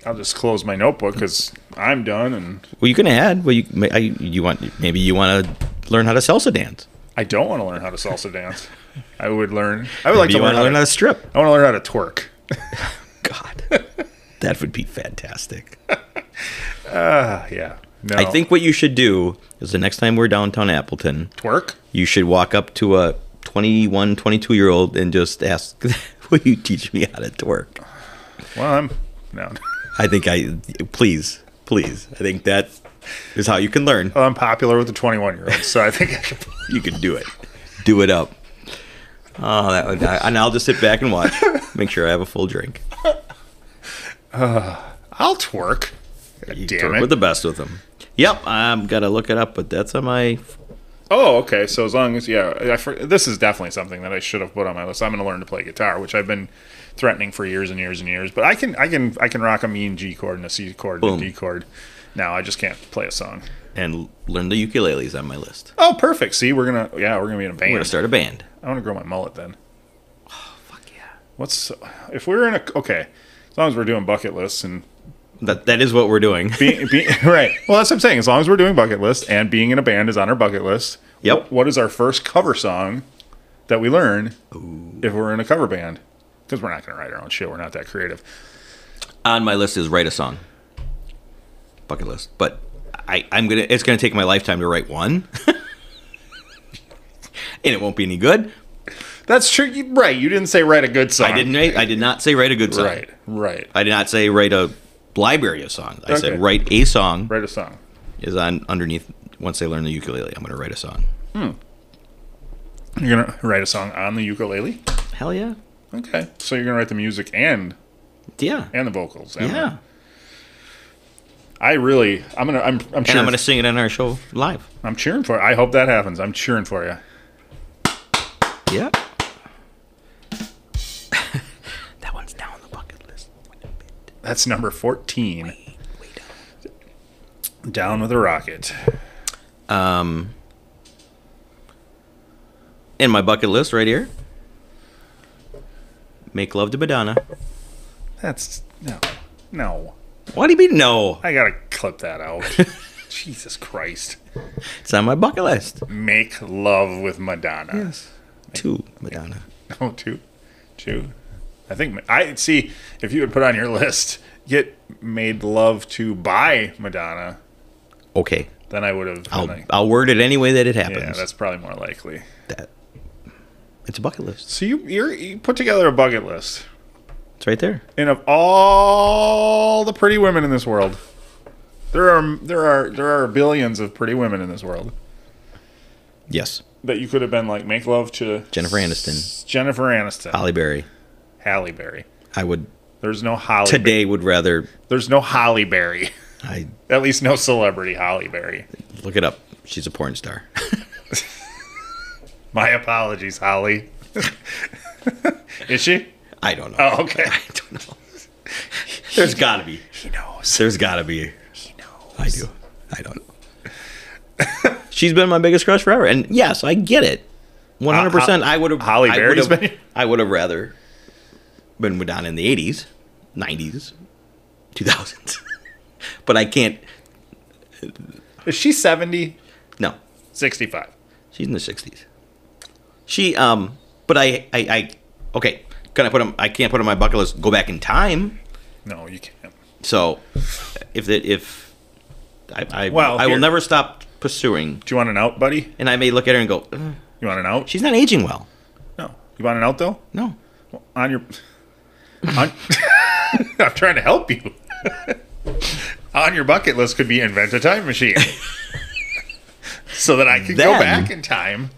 I'll just close my notebook because I'm done. And well, you can add. Well, you want to learn how to salsa dance. I don't want to learn how to salsa dance. I would like to learn how to strip. I want to learn how to twerk. God, that would be fantastic. Yeah. No. I think what you should do is the next time we're downtown Appleton, twerk. You should walk up to a 21, 22-year-old and just ask, "Will you teach me how to twerk?" Well, please. I think that is how you can learn. Well, I'm popular with the 21-year-olds, so I think you can do it. Do it up. Oh, and I'll just sit back and watch. Make sure I have a full drink. I'll twerk. Twerk with the best with them. Yep, I've got to look it up, but that's on my. Oh, okay. So as long as this is definitely something that I should have put on my list. I'm going to learn to play guitar, which I've been threatening for years and years and years. But I can rock a mean G chord and a C chord and a D chord. Now I just can't play a song. And learn the ukulele is on my list. Oh, perfect. See, we're gonna be in a band. We're gonna start a band. I want to grow my mullet then. Oh, fuck yeah. If we're in as long as we're doing bucket lists and that is what we're doing. Right. Well, that's what I'm saying. As long as we're doing bucket lists and being in a band is on our bucket list. Yep. What is our first cover song that we learn if we're in a cover band? Because we're not going to write our own shit. We're not that creative. On my list is write a song. bucket list. But it's gonna take my lifetime to write one, and it won't be any good. That's true. Right. You didn't say write a good song. I did not say write a good song. Right. I did not say write a library of songs. I said write a song. Write a song. Is on underneath. Once I learn the ukulele, I'm going to write a song. You're going to write a song on the ukulele? Hell yeah. Okay. So you're going to write the music and the vocals. Yeah. I'm cheering. And I'm going to sing it on our show live. I'm cheering for it. I hope that happens. I'm cheering for you. Yeah. That one's down the bucket list. That's number 14. Way down. Down with a rocket. In my bucket list right here, make love to Madonna. That's no. What do you mean no? I gotta clip that out. Jesus Christ. It's on my bucket list. Make love with Madonna. Yes. To Madonna. Oh, two. I think I see. If you would put on your list, get made love to by Madonna. Okay. Then I would have. I'll word it any way that it happens. Yeah, that's probably more likely. It's a bucket list. So you put together a bucket list. It's right there. And of all the pretty women in this world, there are billions of pretty women in this world. Yes. That you could have been like, make love to Jennifer Aniston. Halle Berry. I would. There's no Holly. Today would rather. There's no Holly Berry. At least no celebrity Holly Berry. Look it up. She's a porn star. My apologies, Holly. Is she? I don't know. Oh, okay. I don't know. There's got to be. He knows. There's got to be. He knows. I do. I don't know. She's been my biggest crush forever, and yes, I get it. 100%. I would have. Holly Berry's been. I would have rather been Madonna in the 80s, 90s, 2000s, but I can't. Is she 70? No, 65. She's in the 60s. But okay. Can I put them? I can't put on my bucket list. Go back in time. No, you can't. So, I will never stop pursuing. Do you want an out, buddy? And I may look at her and go, you want an out? She's not aging well. No. You want an out though? No. Well, I'm trying to help you. On your bucket list could be invent a time machine, so that I could go back in time.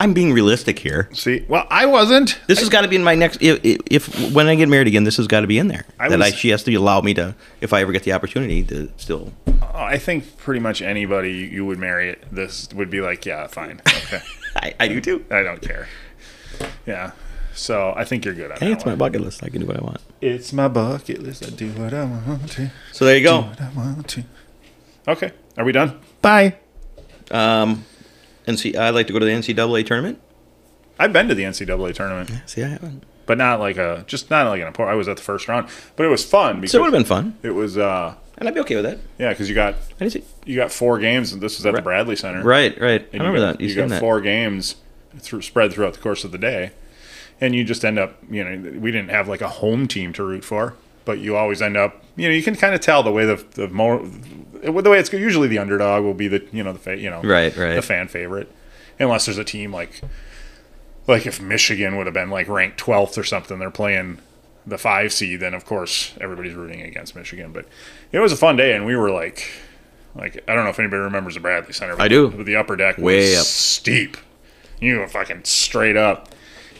I'm being realistic here. See, well, I wasn't. This has got to be in my next. If when I get married again, this has got to be in there. She has to allow me to, if I ever get the opportunity to still. I think pretty much anybody you would marry, this would be like, yeah, fine, okay. I do too. I don't care. Yeah, so I think you're good on that. Hey, it's my bucket list. I can do what I want. It's my bucket list. I do what I want to. So there you go. Do what I want to. Okay, are we done? Bye. I'd like to go to the NCAA tournament. I've been to the NCAA tournament. Yeah, see, I haven't. But not like an I was at the first round, but it was fun because it would have been fun. It was, and I'd be okay with that. Yeah, because you got 4 games, and this was at the Bradley Center. Right. I remember that. You got 4 games spread throughout the course of the day, and you just end up. We didn't have like a home team to root for, but you always end up. You can kind of tell the way the way it's usually the underdog will be the the fan favorite, unless there's a team like if Michigan would have been like ranked 12th or something, they're playing the 5 seed, then of course everybody's rooting against Michigan. But it was a fun day, and we were like I don't know if anybody remembers the Bradley Center. But I do. But the upper deck was way up, steep. You were fucking straight up.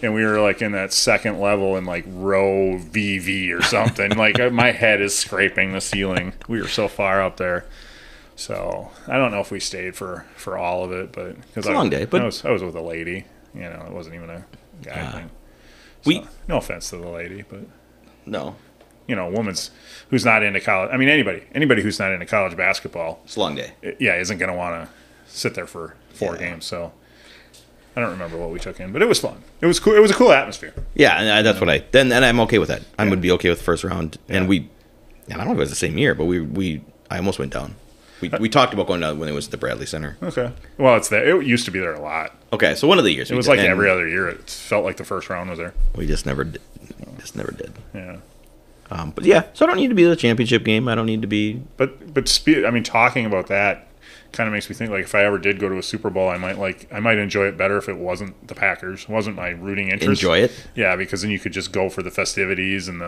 And we were like in that second level in like row VV or something. Like my head is scraping the ceiling. We were so far up there. So I don't know if we stayed for all of it, but it's a long day. But I was with a lady. It wasn't even a guy thing. So, no offense to the lady, but no. A woman's who's not into college. I mean, anybody who's not into college basketball. It's a long day. Isn't going to want to sit there for 4 games. So. I don't remember what we took in, but it was fun. It was cool. It was a cool atmosphere. Yeah, and that's what and I'm okay with that. I would be okay with the first round. And I don't know if it was the same year, but I almost went down. We talked about going down when it was at the Bradley Center. Okay. Well, it's there. It used to be there a lot. Okay, so one of the years. It was like every other year. It felt like the first round was there. We just never did. Yeah. But yeah, so I don't need to be the championship game. I don't need to be. But I mean, talking about that kind of makes me think like if I ever did go to a Super Bowl, I might enjoy it better if it wasn't the Packers, wasn't my rooting interest. Enjoy it. Yeah, because then you could just go for the festivities and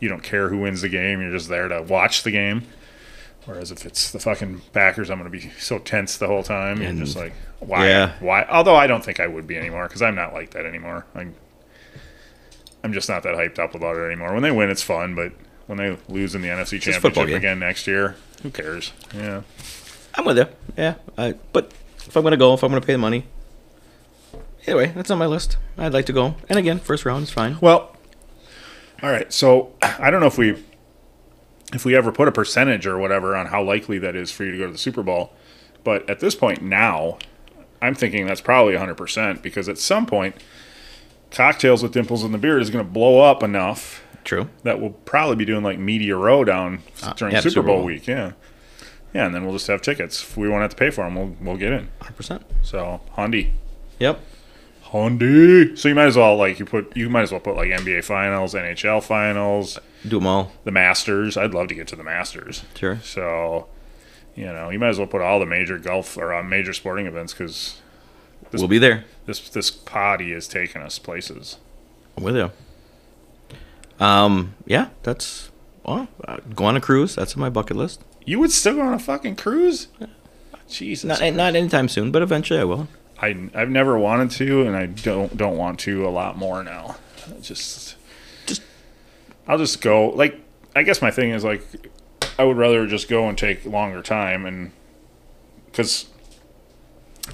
you don't care who wins the game. You're just there to watch the game. Whereas if it's the fucking Packers, I'm going to be so tense the whole time. And just like, why? Yeah. Why? Although I don't think I would be anymore because I'm not like that anymore. I'm just not that hyped up about it anymore. When they win, it's fun, but when they lose in the NFC Championship again next year, who cares? Yeah. I'm with you. Yeah. But if I'm going to go, if I'm going to pay the money. Anyway, that's on my list. I'd like to go. And again, first round is fine. Well, all right. So I don't know if we ever put a percentage or whatever on how likely that is for you to go to the Super Bowl. But at this point now, I'm thinking that's probably 100% because at some point, Cocktails with Dimples in the Beard is going to blow up enough. True. That we'll probably be doing like Media Row down during Super Bowl week. Yeah. Yeah, and then we'll just have tickets. If we won't have to pay for them, we'll get in. 100%. So, Hondy. Yep. Hondy. So you might as well put like NBA Finals, NHL Finals. Do them all. The Masters. I'd love to get to the Masters. Sure. So, you might as well put all the major golf or major sporting events because we'll be there. This potty is taking us places. I'm with you. Yeah, that's go on a cruise. That's on my bucket list. You would still go on a fucking cruise? Jesus. Not anytime soon, but eventually I will. I've never wanted to, and I don't want to a lot more now. I'll just go. Like, I guess my thing is like, I would rather just go and take longer time, and because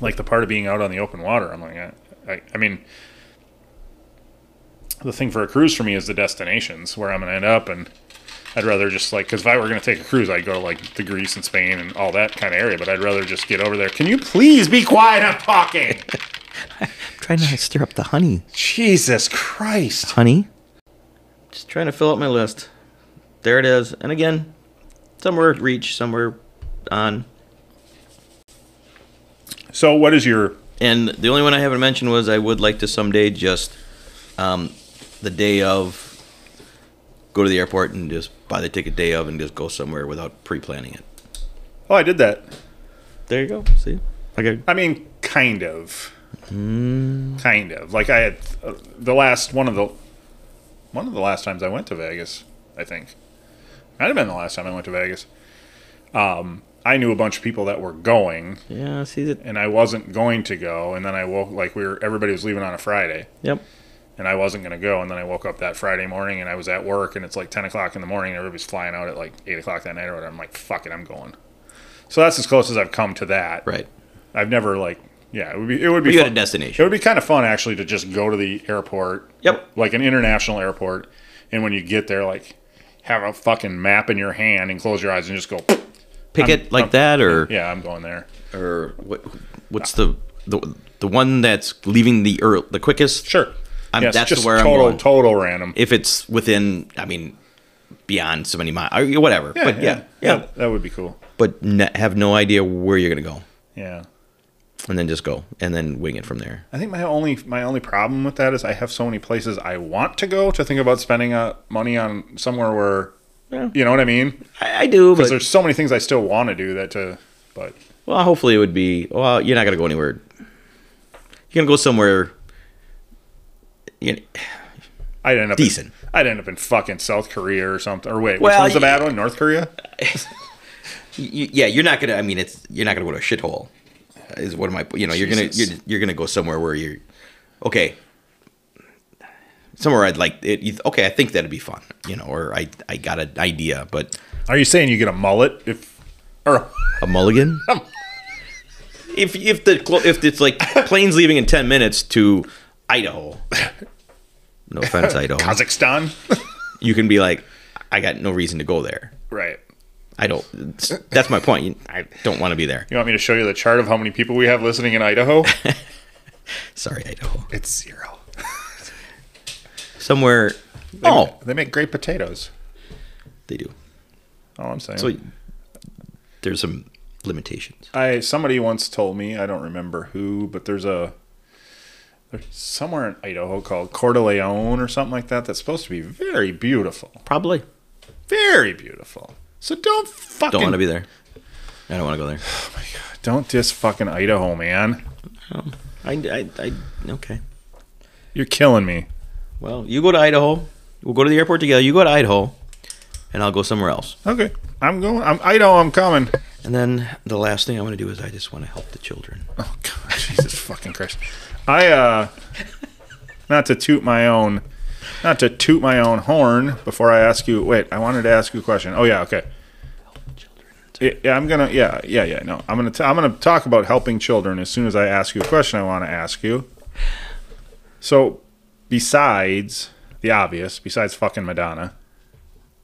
like the part of being out on the open water, I'm like, I mean, the thing for a cruise for me is the destinations where I'm gonna end up, and I'd rather just like, because if I were going to take a cruise, I'd go to like the Greece and Spain and all that kind of area, but I'd rather just get over there. Can you please be quiet? I'm talking. I'm trying to stir up the honey. Jesus Christ. Honey? Just trying to fill out my list. There it is. And again, somewhere reach, somewhere on. So what is your... And the only one I haven't mentioned was I would like to someday just the day of go to the airport and just buy the ticket day of and just go somewhere without pre-planning it. Oh, I did that. There you go. See? I mean, kind of. Kind of. Like I had one of the last times I went to Vegas, I think. Might have been the last time I went to Vegas. I knew a bunch of people that were going. Yeah, see that. And I wasn't going to go, and then I woke everybody was leaving on a Friday. Yep. And I wasn't going to go, and then I woke up that Friday morning, and I was at work, and it's like 10 o'clock in the morning, and everybody's flying out at like 8 o'clock that night or whatever. I'm like, fuck it, I'm going. So that's as close as I've come to that. Right. I've never, it would be fun. You got a destination. It would be kind of fun, actually, to just go to the airport. Yep. Like an international airport, and when you get there, like, have a fucking map in your hand and close your eyes and just go... Pick it like that, or... Yeah, I'm going there. Or what's the one that's leaving the quickest? Sure. That's just where I'm going. Total random. If it's within, beyond so many miles, or whatever. Yeah, but yeah, that would be cool. But have no idea where you're going to go. Yeah. And then just go, and then wing it from there. I think my only problem with that is I have so many places I want to go to think about spending money on somewhere where, you know what I mean? I do, because there's so many things I still want to do but. Well, hopefully it would be, you're not going to go anywhere. You're going to go somewhere. I'd end up decent. I'd end up in fucking South Korea or something. Or wait, which one's the bad one? North Korea? You're not gonna. You're not gonna go to a shithole. Is what am I? You're gonna go somewhere where you're okay. Somewhere I'd like it. Okay, I think that'd be fun. Or I got an idea, but are you saying you get a mullet or a mulligan? If it's like planes leaving in 10 minutes to Idaho. No offense, Idaho. Kazakhstan. You can be like, I got no reason to go there. Right. I don't. That's my point. I don't want to be there. You want me to show you the chart of how many people we have listening in Idaho? Sorry, Idaho. It's 0. Somewhere. They make great potatoes. They do. All I'm saying. So there's some limitations. Somebody once told me, I don't remember who, but there's somewhere in Idaho called Coeur d'Alene or something like that that's supposed to be very beautiful. Probably. Very beautiful. So don't fucking... Don't want to be there. I don't want to go there. Oh my God. Don't diss fucking Idaho, man. Okay. You're killing me. Well, you go to Idaho. We'll go to the airport together. You go to Idaho, and I'll go somewhere else. Okay. I'm Idaho, I'm coming. And then the last thing I want to do is I just want to help the children. Oh, God. Jesus fucking Christ. Not to toot my own horn before I ask you. Wait, I wanted to ask you a question. Oh yeah, okay. Yeah, I'm gonna. Yeah. No, I'm gonna talk about helping children as soon as I ask you a question I want to ask you. So, besides the obvious, besides fucking Madonna,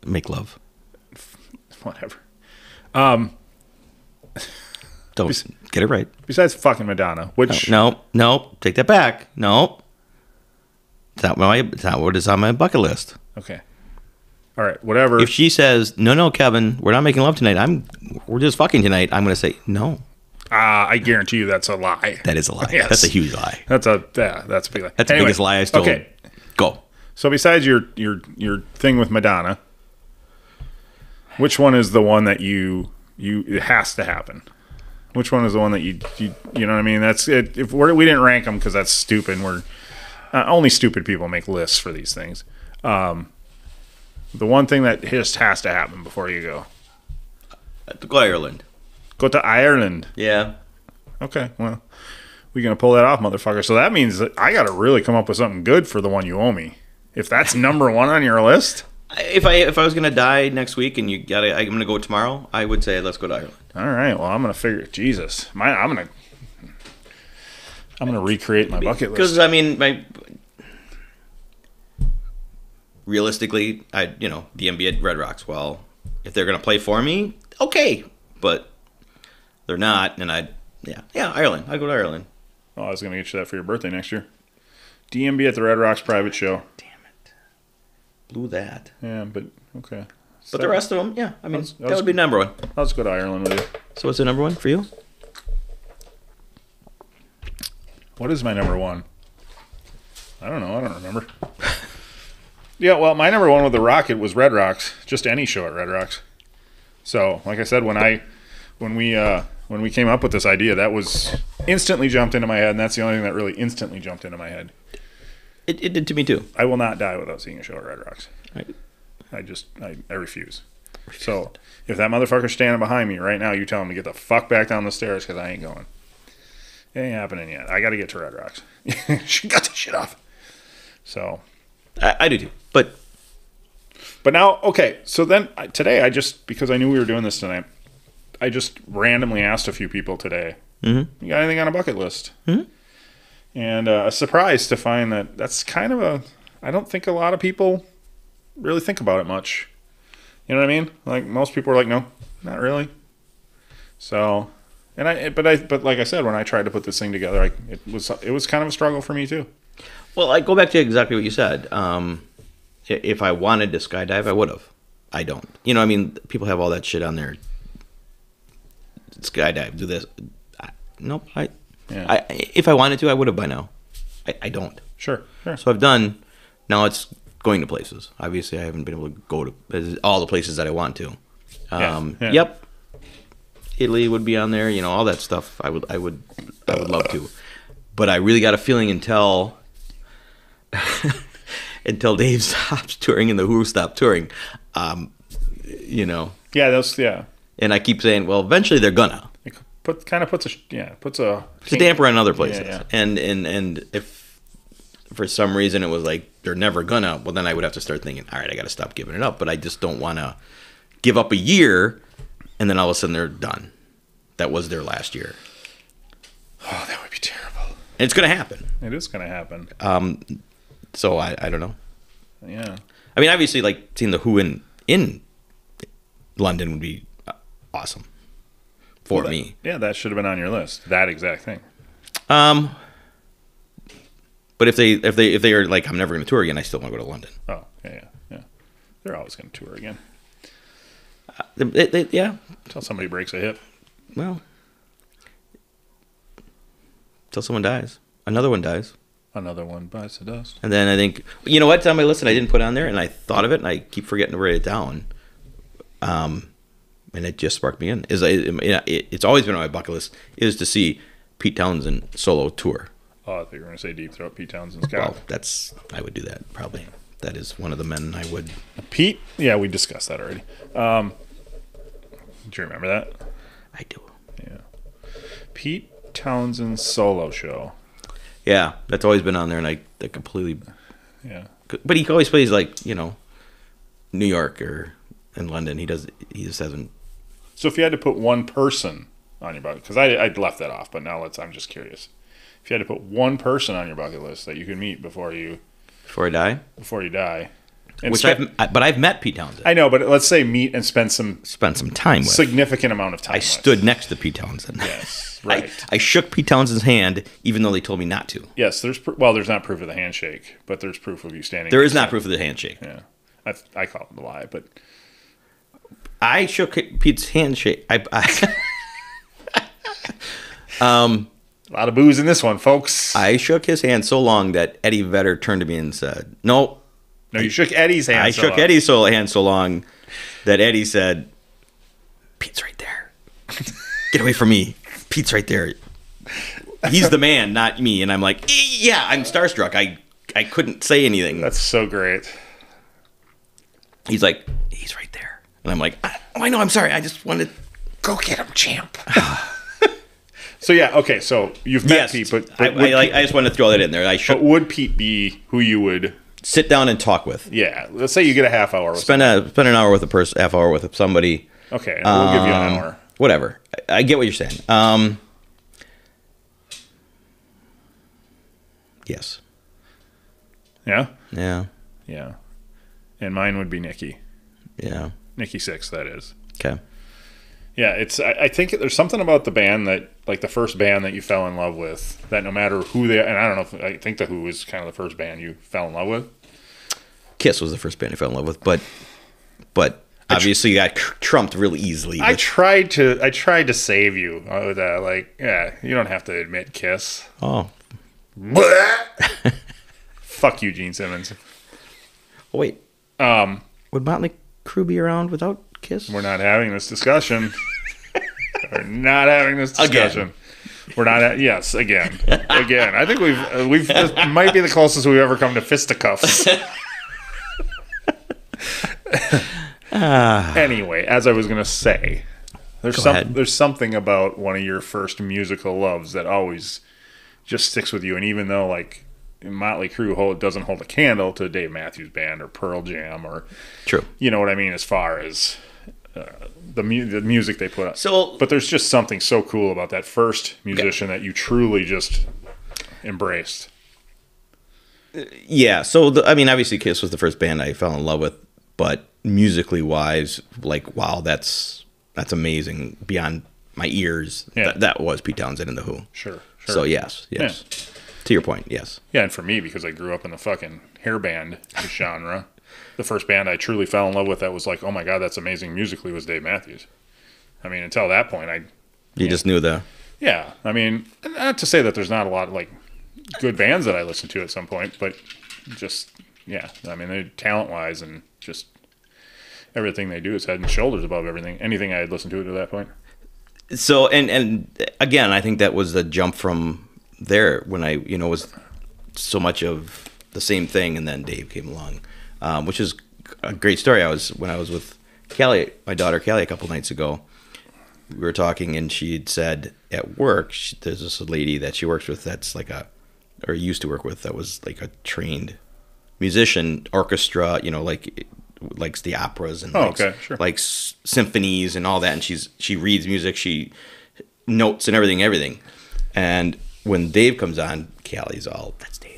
Make love. whatever. Don't get it right. Besides fucking Madonna, which No, take that back. No, it's not what is on my bucket list. okay, all right, whatever. If she says no, Kevin, we're not making love tonight. We're just fucking tonight. I'm going to say no. I guarantee you that's a lie. That is a lie. Yes. That's a huge lie. That's a big lie. That's the biggest lie I stole. Okay, go. so besides your thing with Madonna, which one is the one that you it has to happen? Which one is the one that you know what I mean? That's it. If we didn't rank them because that's stupid. We're only stupid people make lists for these things. The one thing that just has to happen before you go. To go to Ireland. Go to Ireland. Yeah. Okay. Well, we're gonna pull that off, motherfucker. So that means that I got to really come up with something good for the one you owe me. If that's number one on your list. If I was gonna die next week and I'm gonna go tomorrow, I would say let's go to Ireland. All right. Well, I'm gonna figure. Jesus, I'm gonna recreate my bucket list. Because I mean, realistically, DMB at Red Rocks. Well, if they're gonna play for me, okay, but they're not, and Ireland. I go to Ireland. Oh, I was gonna get you that for your birthday next year. DMB at the Red Rocks private show. Blew that. Yeah, but okay. But the rest of them, yeah. I mean, that would be number one. I'll just go to Ireland with you. So what's the number one for you? What is my number one? I don't know. I don't remember. Yeah, well, my number one with the Rocket was Red Rocks. Just any show at Red Rocks. So, like I said, when we came up with this idea, that was instantly jumped into my head, and that's the only thing that really instantly jumped into my head. It did to me too. I will not die without seeing a show at Red Rocks. Right. I refuse. So if that motherfucker's standing behind me right now, you tell him to get the fuck back down the stairs because I ain't going. It ain't happening yet. I got to get to Red Rocks. She got the shit off. So I do too. But now, okay. So then today, because I knew we were doing this tonight, I just randomly asked a few people today. Mm-hmm. You got anything on a bucket list? Mm-hmm. And a surprise to find that's kind of I don't think a lot of people really think about it much. You know what I mean? Like most people are like, no, not really. So, but like I said, when I tried to put this thing together, it was kind of a struggle for me too. Well, I go back to exactly what you said. If I wanted to skydive, I would have. I don't. You know, I mean, people have all that shit on there. Skydive, do this. Nope. If I wanted to, I would have by now. I don't. Sure. So I've done. Now it's going to places. Obviously, I haven't been able to go to all the places that I want to. Yeah. Yep. Italy would be on there. You know, all that stuff. I would love to. But I really got a feeling until Dave stops touring and the Who stop touring. You know. Yeah. And I keep saying, well, eventually they're gonna. Puts a damper on other places. Yeah. And if for some reason it was like they're never gonna, well then I would have to start thinking, all right, I got to stop giving it up. But I just don't want to give up a year and then all of a sudden they're done. That was their last year. Oh, that would be terrible. And it's gonna happen. It is gonna happen. So I don't know. Yeah. I mean, obviously, like seeing the Who in London would be awesome. For me. Yeah, that should have been on your list. That exact thing. But if they are like, I'm never going to tour again, I still want to go to London. Oh, yeah. They're always going to tour again. Yeah. Until somebody breaks a hip. Well, until someone dies. Another one dies. Another one bites the dust. And then I think, you know what's on my list that I didn't put on there, and I thought of it, and I keep forgetting to write it down, and it just sparked me in. It's always been on my bucket list is to see Pete Townsend solo tour. Oh, I think you were going to say Deep Throat, Pete Townsend's guy. Well, I would do that probably. That is one of the men I would. Pete? Yeah, we discussed that already. Do you remember that? I do. Yeah. Pete Townsend solo show. Yeah, that's always been on there, and I completely. Yeah. But he always plays like New York or in London. He just hasn't. So if you had to put one person on your bucket, because I left that off, but now I'm just curious. If you had to put one person on your bucket list that you could meet before you die, but I've met Pete Townsend. I know, but let's say meet and spend some time with significant amount of time. I stood next to Pete Townsend. Yes, right. I shook Pete Townsend's hand, even though they told me not to. Yes, there's not proof of the handshake, but there's proof of you standing. There is not proof of the handshake. Yeah, I call it a lie, but I shook Pete's handshake. A lot of booze in this one, folks. I shook his hand so long that Eddie Vedder turned to me and said, "No, you shook Eddie's hand." I shook Eddie's hand so long that Eddie said, "Pete's right there. Get away from me. Pete's right there. He's the man, not me." And I'm like, "Yeah, I'm starstruck. I couldn't say anything." That's so great. He's like, "He's right there," and I'm like, "I know. I'm sorry. I just wanted to go get him, champ." So yeah, okay. So you've met Pete, but I just wanted to throw that in there. But would Pete be who you would sit down and talk with? Yeah, let's say you get a half hour. Spend an hour with a person, half hour with somebody. Okay, we'll give you an hour. Whatever. I get what you're saying. Yes. Yeah. Yeah. Yeah. And mine would be Nikki. Yeah. Nikki Sixx, that is. Okay. Yeah, I think there's something about the band that, like the first band that you fell in love with, that no matter who they, and I don't know, I think the Who was kind of the first band you fell in love with. Kiss was the first band I fell in love with, but obviously you got trumped really easily. I tried to save you with that. Like, yeah, you don't have to admit Kiss. Oh. Fuck you, Gene Simmons. Oh, wait. Would Motley Crue be around without Kiss? We're not having this discussion. We're not having this discussion. Again. We're not. Yes, again. I think we've this might be the closest we've ever come to fisticuffs. Anyway, as I was going to say, there's something about one of your first musical loves that always just sticks with you, and even though like Motley Crue doesn't hold a candle to Dave Matthews Band or Pearl Jam or true, you know what I mean, as far as the music they put out. So, but there's just something so cool about that first musician that you truly just embraced. Yeah. So obviously Kiss was the first band I fell in love with, but musically wise, like wow, that's amazing beyond my ears. Yeah. That was Pete Townsend and the Who. Sure. So yes. Yeah. To your point, yes. Yeah, and for me, because I grew up in the fucking hair band genre, the first band I truly fell in love with that was like, oh my god, that's amazing musically, was Dave Matthews. I mean, until that point, you just knew the. Yeah, I mean, not to say that there's not a lot of like good bands that I listened to at some point, but just yeah, I mean, they're talent-wise and just everything they do is head and shoulders above anything I had listened to that point. So and again, I think that was the jump from there when I was so much of the same thing, and then Dave came along, which is a great story. When I was with Callie, my daughter Callie, a couple nights ago. We were talking, and she'd said at work, there's this lady that she works with that's like or used to work with, that was like a trained musician, orchestra, likes the operas and likes symphonies and all that. And she reads music, she notes and everything. And when Dave comes on, Callie's all, that's Dave,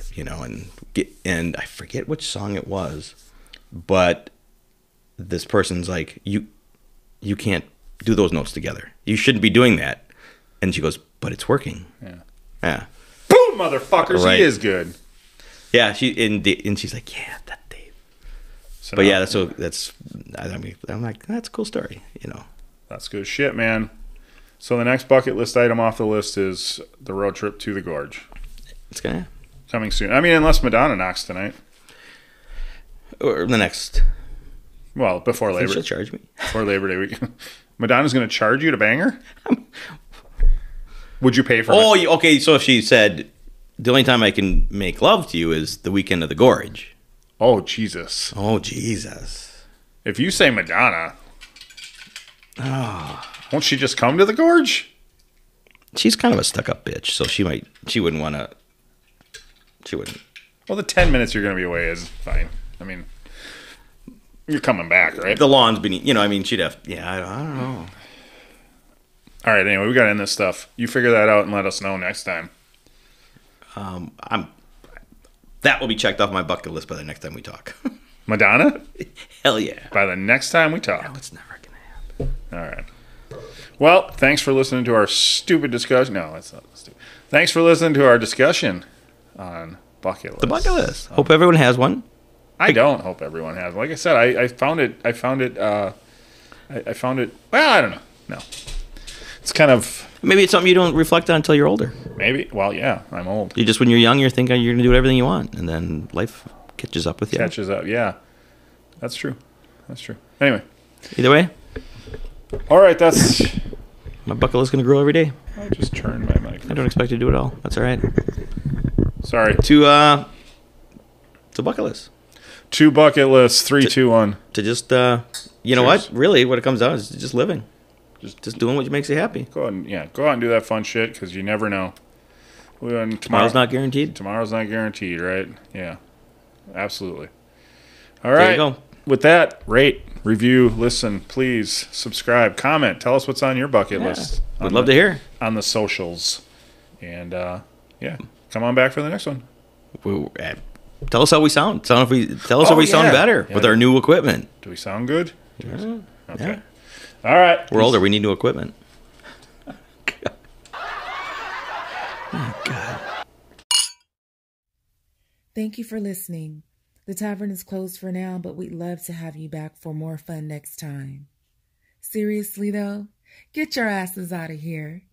and I forget which song it was, but this person's like, you can't do those notes together. You shouldn't be doing that. And she goes, but it's working. Yeah. Boom, motherfuckers. Right. He is good. Yeah. And she's like, yeah, that's Dave. So but yeah, I'm like, that's a cool story, That's good shit, man. So the next bucket list item off the list is the road trip to the Gorge. It's coming soon. I mean, unless Madonna knocks tonight. Or the next Well, before Think Labor she'll Day. charge me. Before Labor Day week. Madonna's going to charge you to bang her? Would you pay for it? Oh, okay. So if she said the only time I can make love to you is the weekend of the Gorge. Oh, Jesus. Oh, Jesus. If you say Madonna, won't she just come to the Gorge? She's kind of a stuck-up bitch, so she wouldn't want to. She wouldn't. Well, the 10 minutes you're going to be away is fine. I mean, you're coming back, right? The lawn's beneath. I mean, she'd have. Yeah, I don't know. All right. Anyway, we got to end this stuff. You figure that out and let us know next time. That will be checked off my bucket list by the next time we talk. Madonna? Hell yeah. By the next time we talk. No, it's never gonna happen. All right. Well, thanks for listening to our stupid discussion. No, that's not stupid. Thanks for listening to our discussion on bucket list. The bucket list. Hope everyone has one. I don't hope everyone has. Like I said, I found it. Well, I don't know. No, it's kind of Maybe it's something you don't reflect on until you're older. maybe. Well, yeah, I'm old. You just when you're young, you're thinking you're gonna do everything you want, and then life catches up with you. Catches up. Yeah, that's true. That's true. Anyway, Either way, all right. That's. my bucket list is gonna grow every day. I just turned my mic. I don't expect to do it all. That's all right. Sorry. To bucket list. 2 bucket lists. 3, 2, 1. To just you know Cheers. what? Really, what it comes down is just living. Just doing what makes you happy. Go out and do that fun shit because you never know. Tomorrow's not guaranteed. Tomorrow's not guaranteed, right? Yeah, absolutely. All There right. you go. With that, rate, review, listen, please subscribe, comment. Tell us what's on your bucket list. We'd love to hear. On the socials. And yeah, come on back for the next one. Tell us how we sound. Tell us how we sound better with our new equipment. Do we sound good? Yeah. Okay. Yeah. All right. We're older. We need new equipment. Oh, God. Thank you for listening. The tavern is closed for now, but we'd love to have you back for more fun next time. Seriously, though, get your asses out of here.